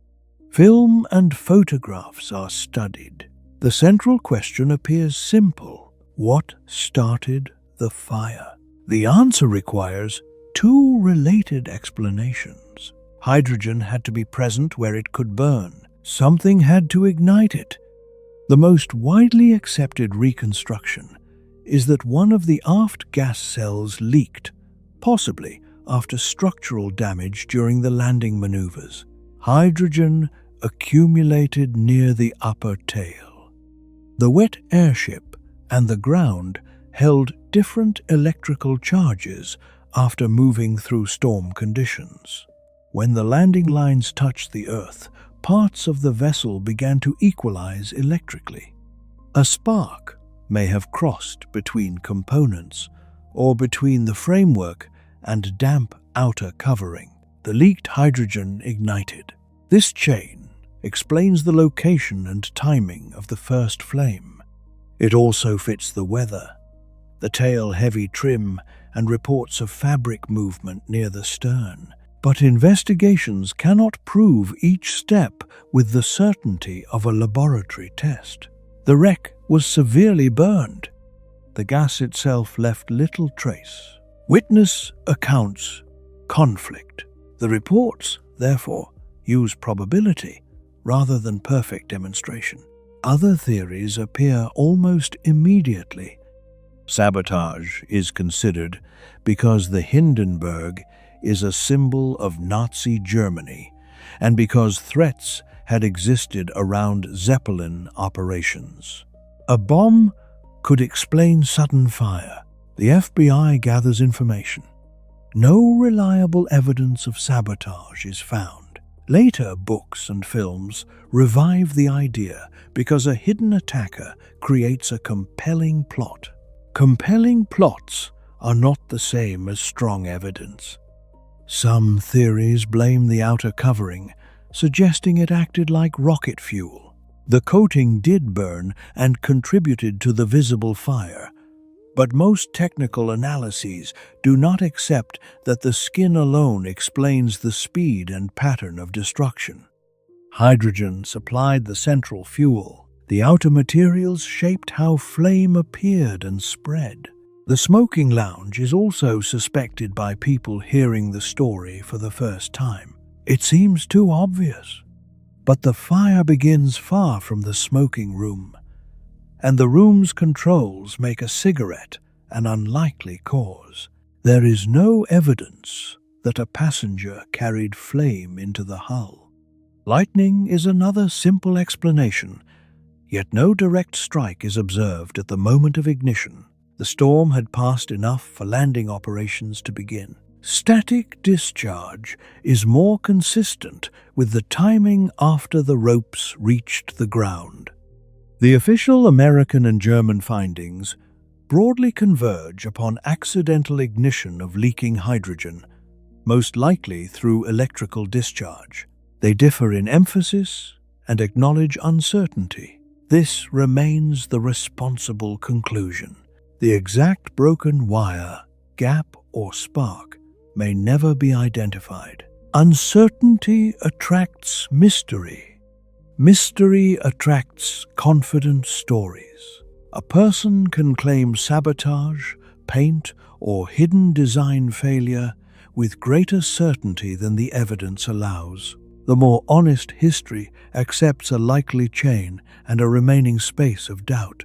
Film and photographs are studied. The central question appears simple. What started the fire? The answer requires 2 related explanations. Hydrogen had to be present where it could burn. Something had to ignite it. The most widely accepted reconstruction is that one of the aft gas cells leaked, possibly after structural damage during the landing maneuvers. Hydrogen accumulated near the upper tail. The wet airship and the ground held different electrical charges after moving through storm conditions. When the landing lines touched the earth, parts of the vessel began to equalize electrically. A spark may have crossed between components or between the framework and damp outer covering. The leaked hydrogen ignited. This chain explains the location and timing of the first flame. It also fits the weather. The tail heavy trim and reports of fabric movement near the stern. But investigations cannot prove each step with the certainty of a laboratory test. The wreck was severely burned. The gas itself left little trace. Witness accounts conflict. The reports, therefore, use probability rather than perfect demonstration. Other theories appear almost immediately. Sabotage is considered because the Hindenburg is a symbol of Nazi Germany and because threats had existed around Zeppelin operations. A bomb could explain sudden fire. The FBI gathers information. No reliable evidence of sabotage is found. Later books and films revive the idea because a hidden attacker creates a compelling plot. Compelling plots are not the same as strong evidence. Some theories blame the outer covering, suggesting it acted like rocket fuel. The coating did burn and contributed to the visible fire, but most technical analyses do not accept that the skin alone explains the speed and pattern of destruction. Hydrogen supplied the central fuel. The outer materials shaped how flame appeared and spread. The smoking lounge is also suspected by people hearing the story for the first time. It seems too obvious. But the fire begins far from the smoking room, and the room's controls make a cigarette an unlikely cause. There is no evidence that a passenger carried flame into the hull. Lightning is another simple explanation, yet no direct strike is observed at the moment of ignition. The storm had passed enough for landing operations to begin. Static discharge is more consistent with the timing after the ropes reached the ground. The official American and German findings broadly converge upon accidental ignition of leaking hydrogen, most likely through electrical discharge. They differ in emphasis and acknowledge uncertainty. This remains the responsible conclusion. The exact broken wire, gap, or spark may never be identified. Uncertainty attracts mystery. Mystery attracts confident stories. A person can claim sabotage, paint, or hidden design failure with greater certainty than the evidence allows. The more honest history accepts a likely chain and a remaining space of doubt.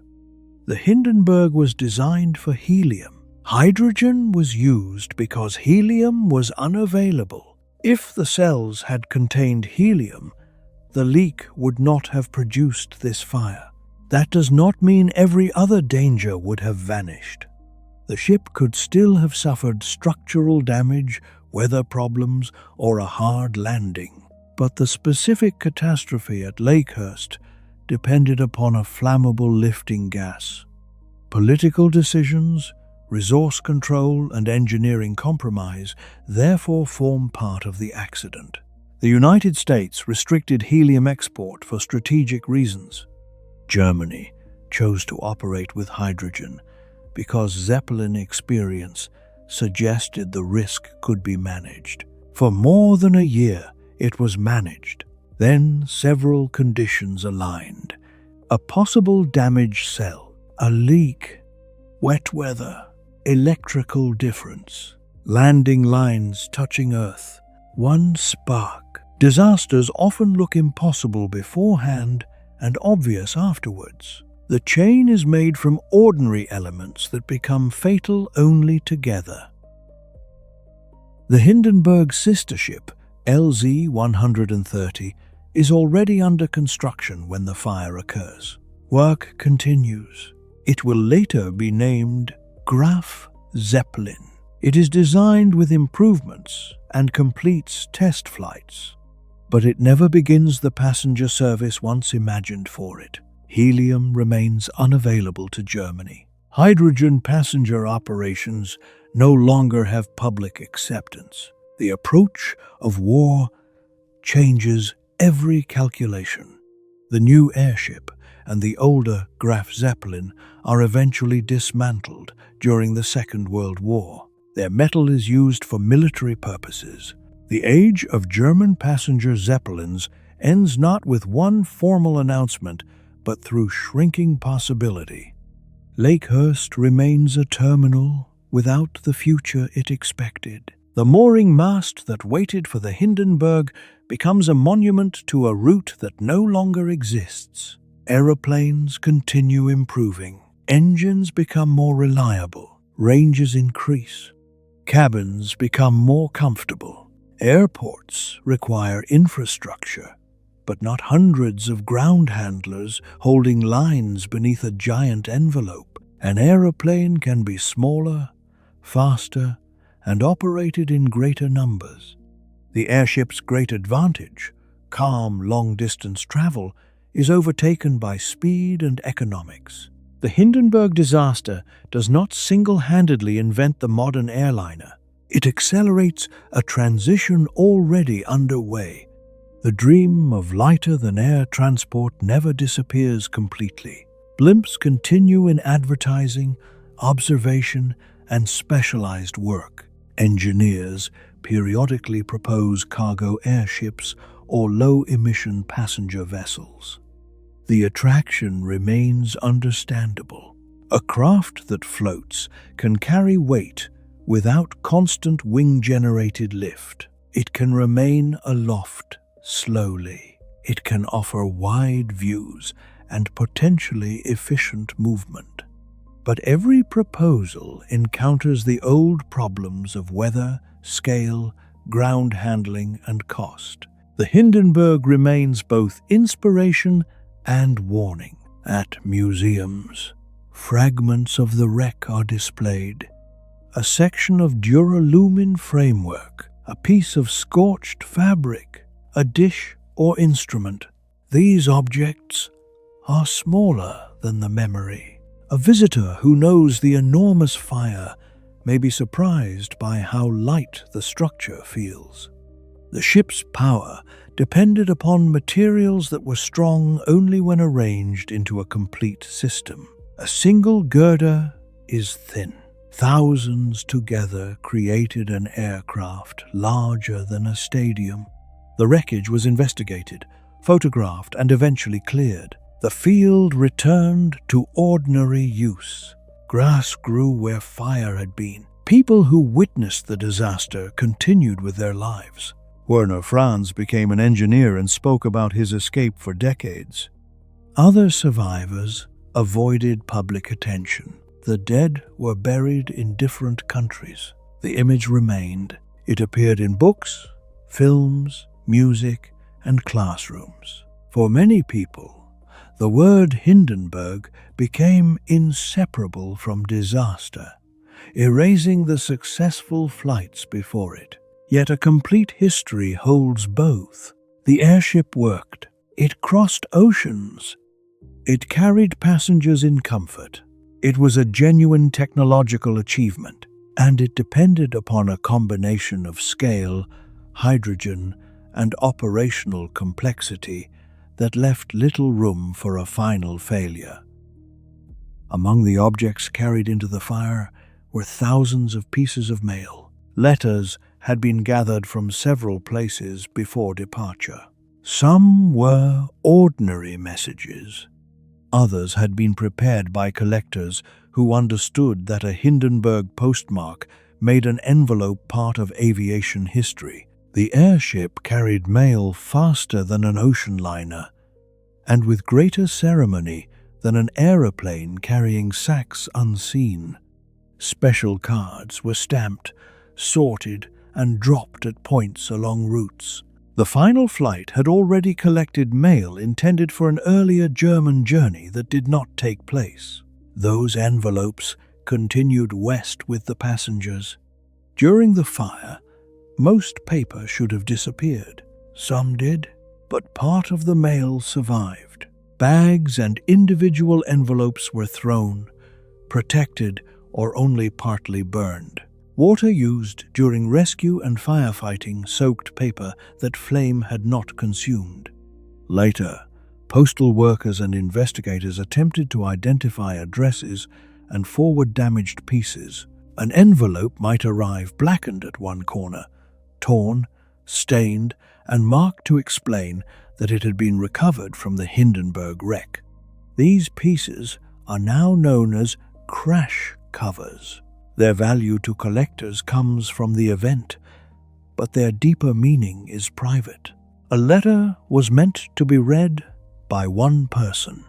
The Hindenburg was designed for helium. Hydrogen was used because helium was unavailable. If the cells had contained helium, the leak would not have produced this fire. That does not mean every other danger would have vanished. The ship could still have suffered structural damage, weather problems, or a hard landing. But the specific catastrophe at Lakehurst depended upon a flammable lifting gas. Political decisions, resource control, and engineering compromise therefore form part of the accident. The United States restricted helium export for strategic reasons. Germany chose to operate with hydrogen because Zeppelin experience suggested the risk could be managed. For more than a year, it was managed. Then several conditions aligned. A possible damaged cell, a leak, wet weather, electrical difference, landing lines touching Earth, one spark. Disasters often look impossible beforehand and obvious afterwards. The chain is made from ordinary elements that become fatal only together. The Hindenburg sister ship, LZ-130, is already under construction when the fire occurs. Work continues. It will later be named Graf Zeppelin. It is designed with improvements and completes test flights, but it never begins the passenger service once imagined for it. Helium remains unavailable to Germany. Hydrogen passenger operations no longer have public acceptance. The approach of war changes every calculation. The new airship, and the older Graf Zeppelin are eventually dismantled during the Second World War. Their metal is used for military purposes. The age of German passenger Zeppelins ends not with one formal announcement, but through shrinking possibility. Lakehurst remains a terminal without the future it expected. The mooring mast that waited for the Hindenburg becomes a monument to a route that no longer exists. Aeroplanes continue improving. Engines become more reliable. Ranges increase. Cabins become more comfortable. Airports require infrastructure, but not hundreds of ground handlers holding lines beneath a giant envelope. An aeroplane can be smaller, faster, and operated in greater numbers. The airship's great advantage, calm, long-distance travel, is overtaken by speed and economics. The Hindenburg disaster does not single-handedly invent the modern airliner. It accelerates a transition already underway. The dream of lighter-than-air transport never disappears completely. Blimps continue in advertising, observation, and specialized work. Engineers periodically propose cargo airships or low-emission passenger vessels. The attraction remains understandable. A craft that floats can carry weight without constant wing-generated lift. It can remain aloft slowly. It can offer wide views and potentially efficient movement. But every proposal encounters the old problems of weather, scale, ground handling, and cost. The Hindenburg remains both inspiration and warning. At museums, fragments of the wreck are displayed. A section of duralumin framework, a piece of scorched fabric, a dish or instrument. These objects are smaller than the memory. A visitor who knows the enormous fire may be surprised by how light the structure feels. The ship's power depended upon materials that were strong only when arranged into a complete system. A single girder is thin. Thousands together created an aircraft larger than a stadium. The wreckage was investigated, photographed, and eventually cleared. The field returned to ordinary use. Grass grew where fire had been. People who witnessed the disaster continued with their lives. Werner Franz became an engineer and spoke about his escape for decades. Other survivors avoided public attention. The dead were buried in different countries. The image remained. It appeared in books, films, music, and classrooms. For many people, the word Hindenburg became inseparable from disaster, erasing the successful flights before it. Yet a complete history holds both. The airship worked. It crossed oceans. It carried passengers in comfort. It was a genuine technological achievement, and it depended upon a combination of scale, hydrogen, and operational complexity that left little room for a final failure. Among the objects carried into the fire were thousands of pieces of mail. Letters had been gathered from several places before departure. Some were ordinary messages. Others had been prepared by collectors who understood that a Hindenburg postmark made an envelope part of aviation history. The airship carried mail faster than an ocean liner, and with greater ceremony than an aeroplane carrying sacks unseen. Special cards were stamped, sorted, and dropped at points along routes. The final flight had already collected mail intended for an earlier German journey that did not take place. Those envelopes continued west with the passengers. During the fire, most paper should have disappeared. Some did, but part of the mail survived. Bags and individual envelopes were thrown, protected, or only partly burned. Water used during rescue and firefighting soaked paper that flame had not consumed. Later, Postal workers and investigators attempted to identify addresses and forward damaged pieces. An envelope might arrive blackened at one corner, torn, stained, and marked to explain that it had been recovered from the Hindenburg wreck. These pieces are now known as crash covers. Their value to collectors comes from the event, but their deeper meaning is private. A letter was meant to be read by one person.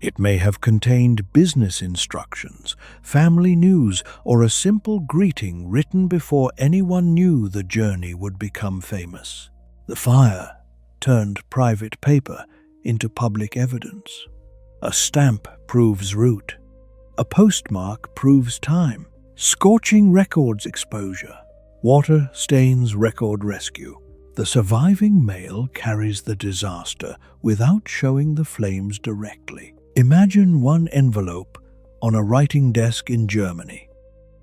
It may have contained business instructions, family news, or a simple greeting written before anyone knew the journey would become famous. The fire turned private paper into public evidence. A stamp proves route. A postmark proves time. Scorching records exposure. Water stains record rescue. The surviving mail carries the disaster without showing the flames directly. Imagine one envelope on a writing desk in Germany.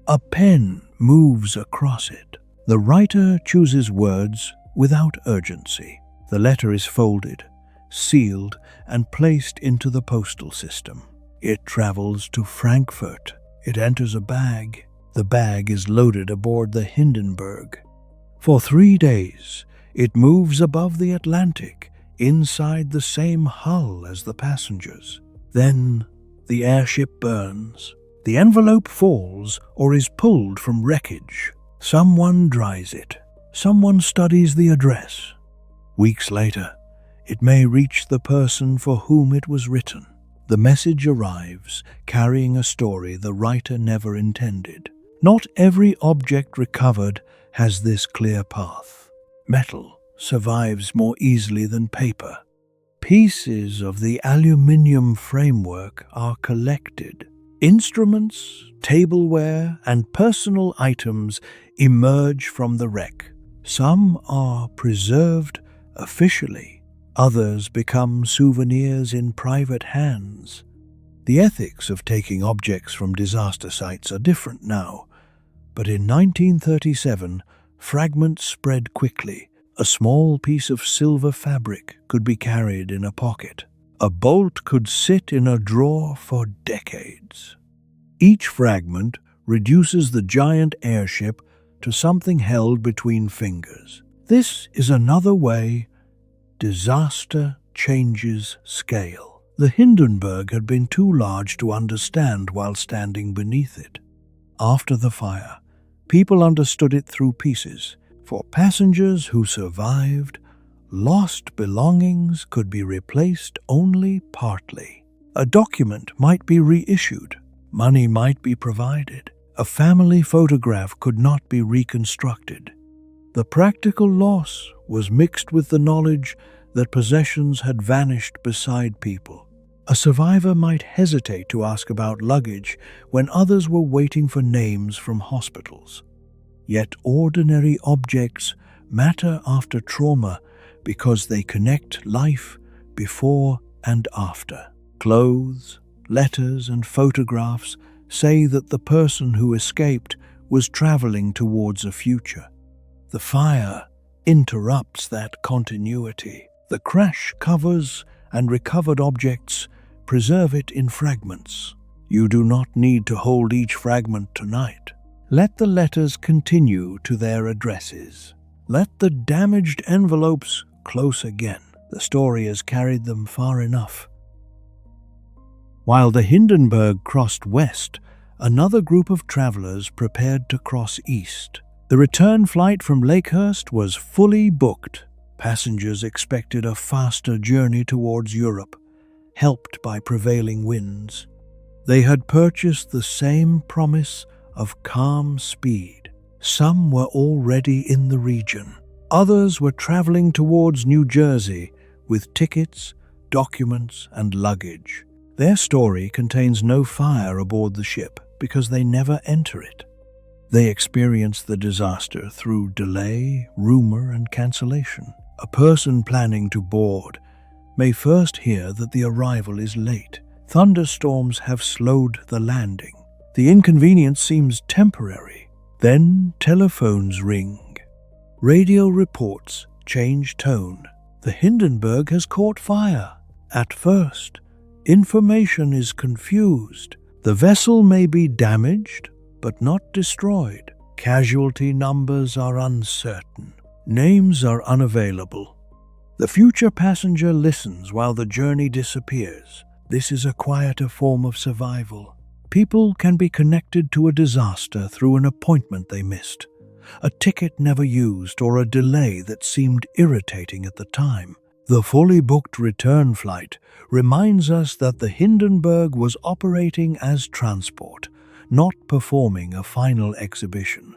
A pen moves across it. The writer chooses words without urgency. The letter is folded, sealed, and placed into the postal system. It travels to Frankfurt. It enters a bag. The bag is loaded aboard the Hindenburg. For 3 days, it moves above the Atlantic, inside the same hull as the passengers. Then the airship burns. The envelope falls or is pulled from wreckage. Someone dries it. Someone studies the address. Weeks later, it may reach the person for whom it was written. The message arrives, carrying a story the writer never intended. Not every object recovered has this clear path. Metal survives more easily than paper. Pieces of the aluminium framework are collected. Instruments, tableware, and personal items emerge from the wreck. Some are preserved officially. Others become souvenirs in private hands. The ethics of taking objects from disaster sites are different now, but in 1937, fragments spread quickly. A small piece of silver fabric could be carried in a pocket. A bolt could sit in a drawer for decades. Each fragment reduces the giant airship to something held between fingers. This is another way disaster changes scale. The Hindenburg had been too large to understand while standing beneath it. After the fire, people understood it through pieces. For passengers who survived, lost belongings could be replaced only partly. A document might be reissued. Money might be provided. A family photograph could not be reconstructed. The practical loss was mixed with the knowledge that possessions had vanished beside people. A survivor might hesitate to ask about luggage when others were waiting for names from hospitals. Yet ordinary objects matter after trauma because they connect life before and after. Clothes, letters, and photographs say that the person who escaped was traveling towards a future. The fire interrupts that continuity. The crash covers and recovered objects preserve it in fragments. You do not need to hold each fragment tonight. Let the letters continue to their addresses. Let the damaged envelopes close again. The story has carried them far enough. While the Hindenburg crossed west, another group of travelers prepared to cross east. The return flight from Lakehurst was fully booked. Passengers expected a faster journey towards Europe, helped by prevailing winds. They had purchased the same promise of calm speed. Some were already in the region. Others were traveling towards New Jersey with tickets, documents, and luggage. Their story contains no fire aboard the ship because they never enter it. They experience the disaster through delay, rumor, and cancellation. A person planning to board may first hear that the arrival is late. Thunderstorms have slowed the landing. The inconvenience seems temporary. Then telephones ring. Radio reports change tone. The Hindenburg has caught fire. At first, information is confused. The vessel may be damaged, but not destroyed. Casualty numbers are uncertain. Names are unavailable. The future passenger listens while the journey disappears. This is a quieter form of survival. People can be connected to a disaster through an appointment they missed, a ticket never used, or a delay that seemed irritating at the time. The fully booked return flight reminds us that the Hindenburg was operating as transport, not performing a final exhibition.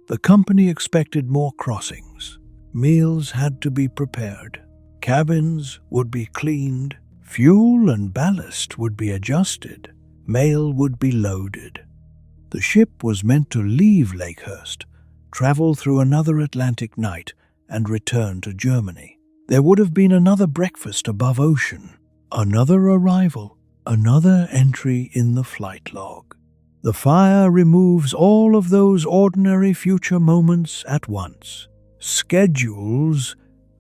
The company expected more crossings. Meals had to be prepared. Cabins would be cleaned. Fuel and ballast would be adjusted. Mail would be loaded. The ship was meant to leave Lakehurst, travel through another Atlantic night, and return to Germany. There would have been another breakfast above ocean, another arrival, another entry in the flight log. The fire removes all of those ordinary future moments at once. Schedules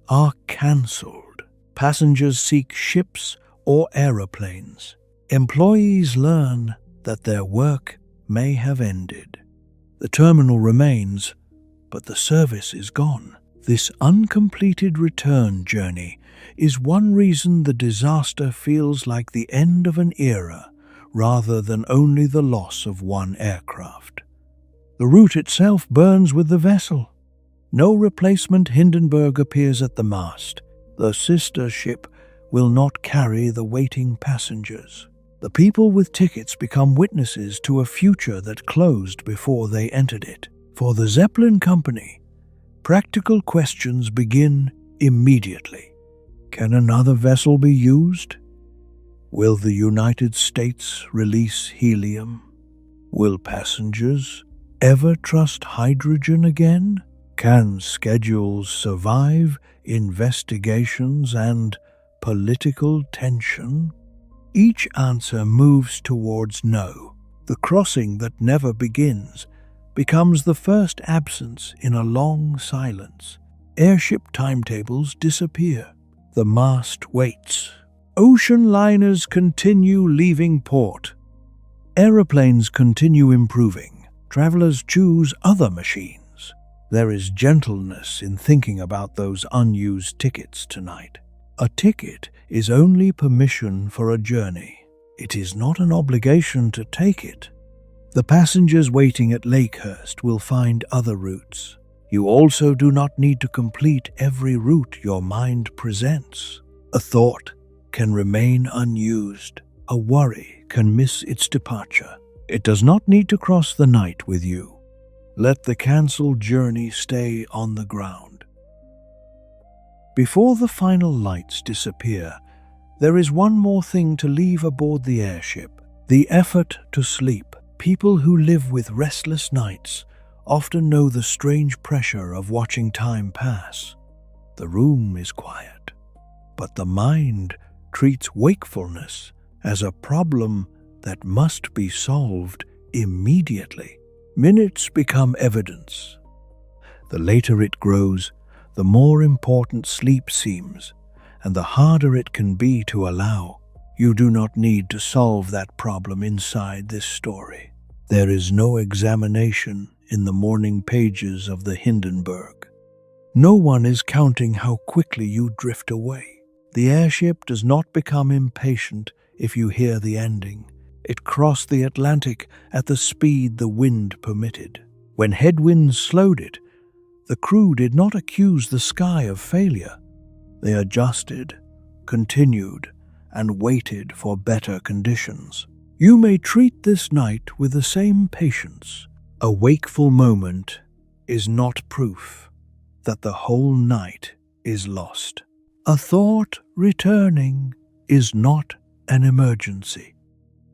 are cancelled. Passengers seek ships or aeroplanes. Employees learn that their work may have ended. The terminal remains, but the service is gone. This uncompleted return journey is one reason the disaster feels like the end of an era rather than only the loss of one aircraft. The route itself burns with the vessel. No replacement Hindenburg appears at the mast. The sister ship will not carry the waiting passengers. The people with tickets become witnesses to a future that closed before they entered it. For the Zeppelin company, practical questions begin immediately. Can another vessel be used? Will the United States release helium? Will passengers ever trust hydrogen again? Can schedules survive investigations and political tension? Each answer moves towards no. The crossing that never begins becomes the first absence in a long silence. Airship timetables disappear. The mast waits. Ocean liners continue leaving port. Aeroplanes continue improving. Travelers choose other machines. There is gentleness in thinking about those unused tickets tonight. A ticket is only permission for a journey. It is not an obligation to take it. The passengers waiting at Lakehurst will find other routes. You also do not need to complete every route your mind presents. A thought can remain unused. A worry can miss its departure. It does not need to cross the night with you. Let the cancelled journey stay on the ground. Before the final lights disappear, there is one more thing to leave aboard the airship: the effort to sleep. People who live with restless nights often know the strange pressure of watching time pass. The room is quiet, but the mind treats wakefulness as a problem that must be solved immediately. Minutes become evidence. The later it grows, the more important sleep seems, and the harder it can be to allow. You do not need to solve that problem inside this story. There is no examination in the morning pages of the Hindenburg. No one is counting how quickly you drift away. The airship does not become impatient if you hear the ending. It crossed the Atlantic at the speed the wind permitted. When headwinds slowed it, the crew did not accuse the sky of failure. They adjusted, continued, and waited for better conditions. You may treat this night with the same patience. A wakeful moment is not proof that the whole night is lost. A thought returning is not an emergency.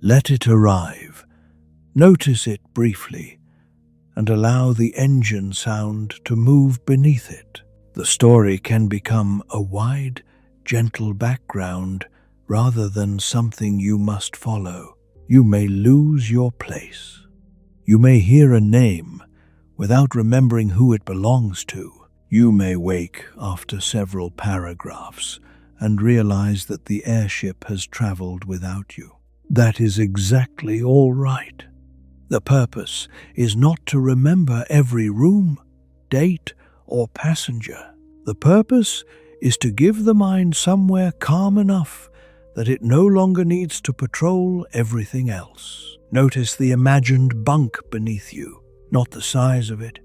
Let it arrive. Notice it briefly and allow the engine sound to move beneath it. The story can become a wide, gentle background rather than something you must follow. You may lose your place. You may hear a name without remembering who it belongs to. You may wake after several paragraphs and realize that the airship has traveled without you. That is exactly all right. The purpose is not to remember every room, date, or passenger. The purpose is to give the mind somewhere calm enough that it no longer needs to patrol everything else. Notice the imagined bunk beneath you, not the size of it,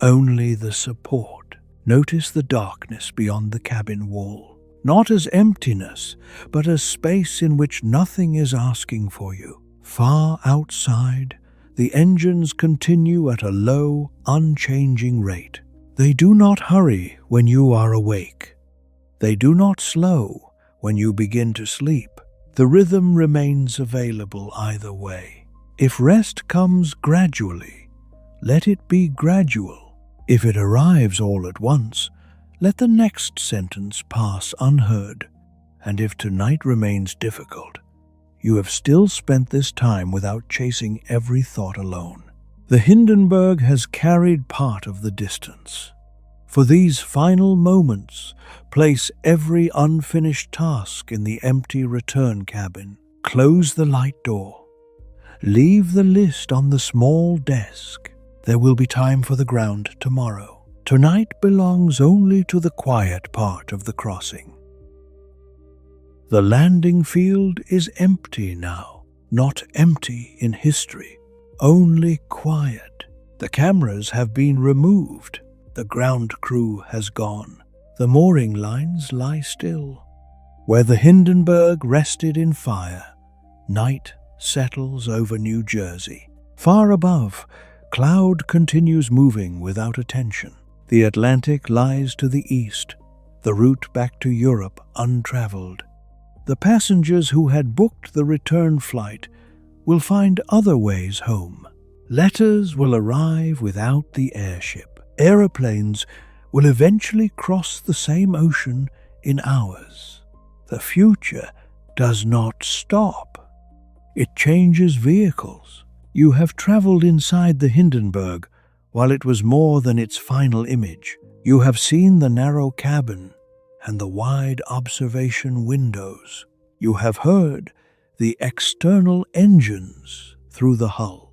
only the support. Notice the darkness beyond the cabin wall, not as emptiness, but as space in which nothing is asking for you. Far outside, the engines continue at a low, unchanging rate. They do not hurry when you are awake. They do not slow when you begin to sleep. The rhythm remains available either way. If rest comes gradually, let it be gradual. If it arrives all at once, let the next sentence pass unheard. And if tonight remains difficult, you have still spent this time without chasing every thought alone. The Hindenburg has carried part of the distance. For these final moments, place every unfinished task in the empty return cabin. Close the light door. Leave the list on the small desk. There will be time for the ground tomorrow. Tonight belongs only to the quiet part of the crossing. The landing field is empty now, not empty in history, only quiet. The cameras have been removed. The ground crew has gone. The mooring lines lie still. Where the Hindenburg rested in fire, night settles over New Jersey. Far above, cloud continues moving without attention. The Atlantic lies to the east, the route back to Europe untraveled. The passengers who had booked the return flight will find other ways home. Letters will arrive without the airship. Aeroplanes will eventually cross the same ocean in hours. The future does not stop. It changes vehicles. You have traveled inside the Hindenburg while it was more than its final image. You have seen the narrow cabin and the wide observation windows. You have heard the external engines through the hull.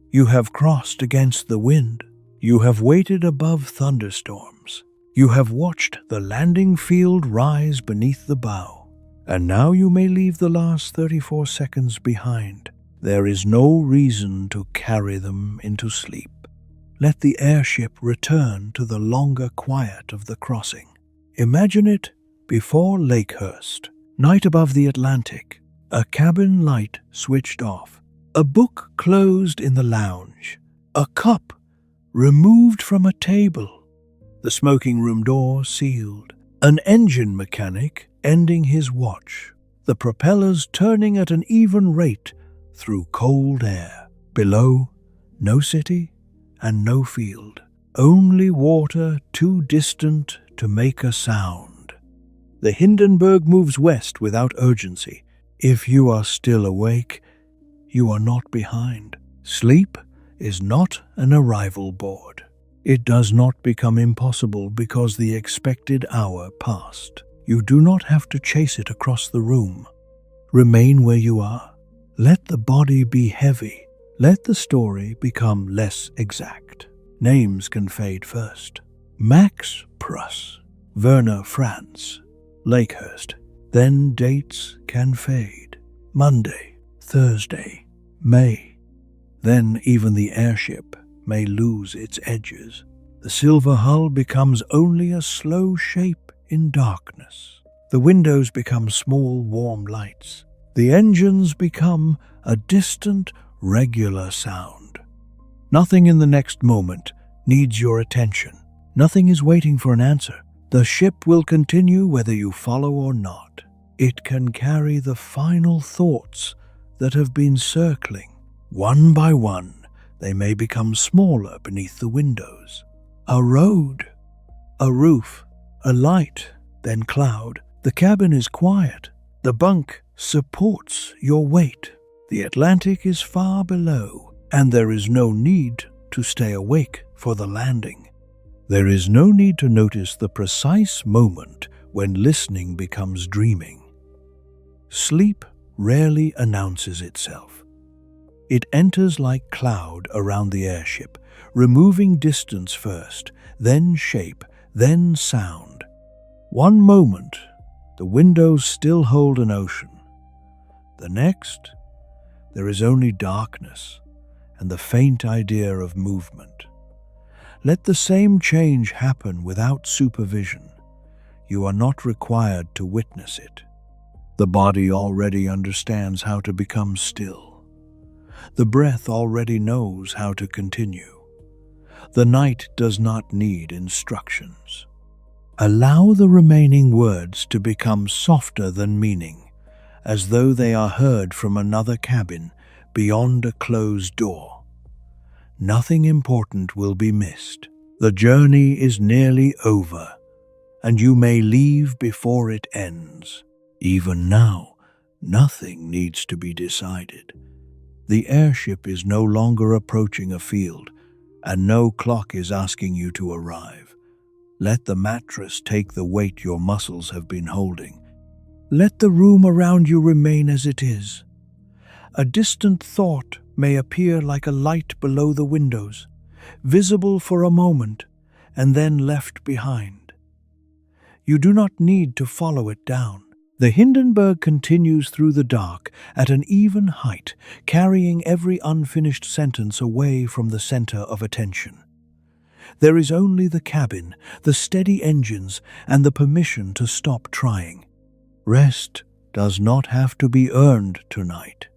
You have crossed against the wind. You have waited above thunderstorms. You have watched the landing field rise beneath the bow. And now you may leave the last 34 seconds behind. There is no reason to carry them into sleep. Let the airship return to the longer quiet of the crossing. Imagine it before Lakehurst, night above the Atlantic, a cabin light switched off, a book closed in the lounge, a cup removed from a table, the smoking room door sealed, an engine mechanic ending his watch, the propellers turning at an even rate through cold air. Below, no city and no field, only water too distant to make a sound. The Hindenburg moves west without urgency. If you are still awake, you are not behind. Sleep is not an arrival board. It does not become impossible because the expected hour passed. You do not have to chase it across the room. Remain where you are. Let the body be heavy. Let the story become less exact. Names can fade first. Max Pruss, Werner Franz, Lakehurst. Then dates can fade. Monday, Thursday, May. Then even the airship may lose its edges. The silver hull becomes only a slow shape in darkness. The windows become small, warm lights. The engines become a distant, regular sound. Nothing in the next moment needs your attention. Nothing is waiting for an answer. The ship will continue whether you follow or not. It can carry the final thoughts that have been circling. One by one, they may become smaller beneath the windows. A road, a roof, a light, then cloud. The cabin is quiet. The bunk supports your weight. The Atlantic is far below, and there is no need to stay awake for the landing. There is no need to notice the precise moment when listening becomes dreaming. Sleep rarely announces itself. It enters like cloud around the airship, removing distance first, then shape, then sound. One moment, the windows still hold an ocean. The next, there is only darkness and the faint idea of movement. Let the same change happen without supervision. You are not required to witness it. The body already understands how to become still. The breath already knows how to continue. The night does not need instructions. Allow the remaining words to become softer than meaning, as though they are heard from another cabin beyond a closed door. Nothing important will be missed. The journey is nearly over, and you may leave before it ends. Even now, nothing needs to be decided. The airship is no longer approaching a field, and no clock is asking you to arrive. Let the mattress take the weight your muscles have been holding. Let the room around you remain as it is. A distant thought may appear like a light below the windows, visible for a moment and then left behind. You do not need to follow it down. The Hindenburg continues through the dark at an even height, carrying every unfinished sentence away from the center of attention. There is only the cabin, the steady engines, and the permission to stop trying. Rest does not have to be earned tonight.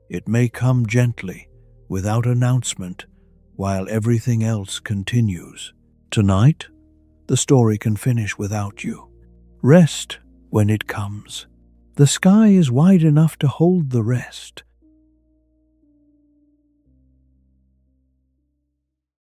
It may come gently, without announcement, while everything else continues. Tonight, the story can finish without you. Rest when it comes. The sky is wide enough to hold the rest,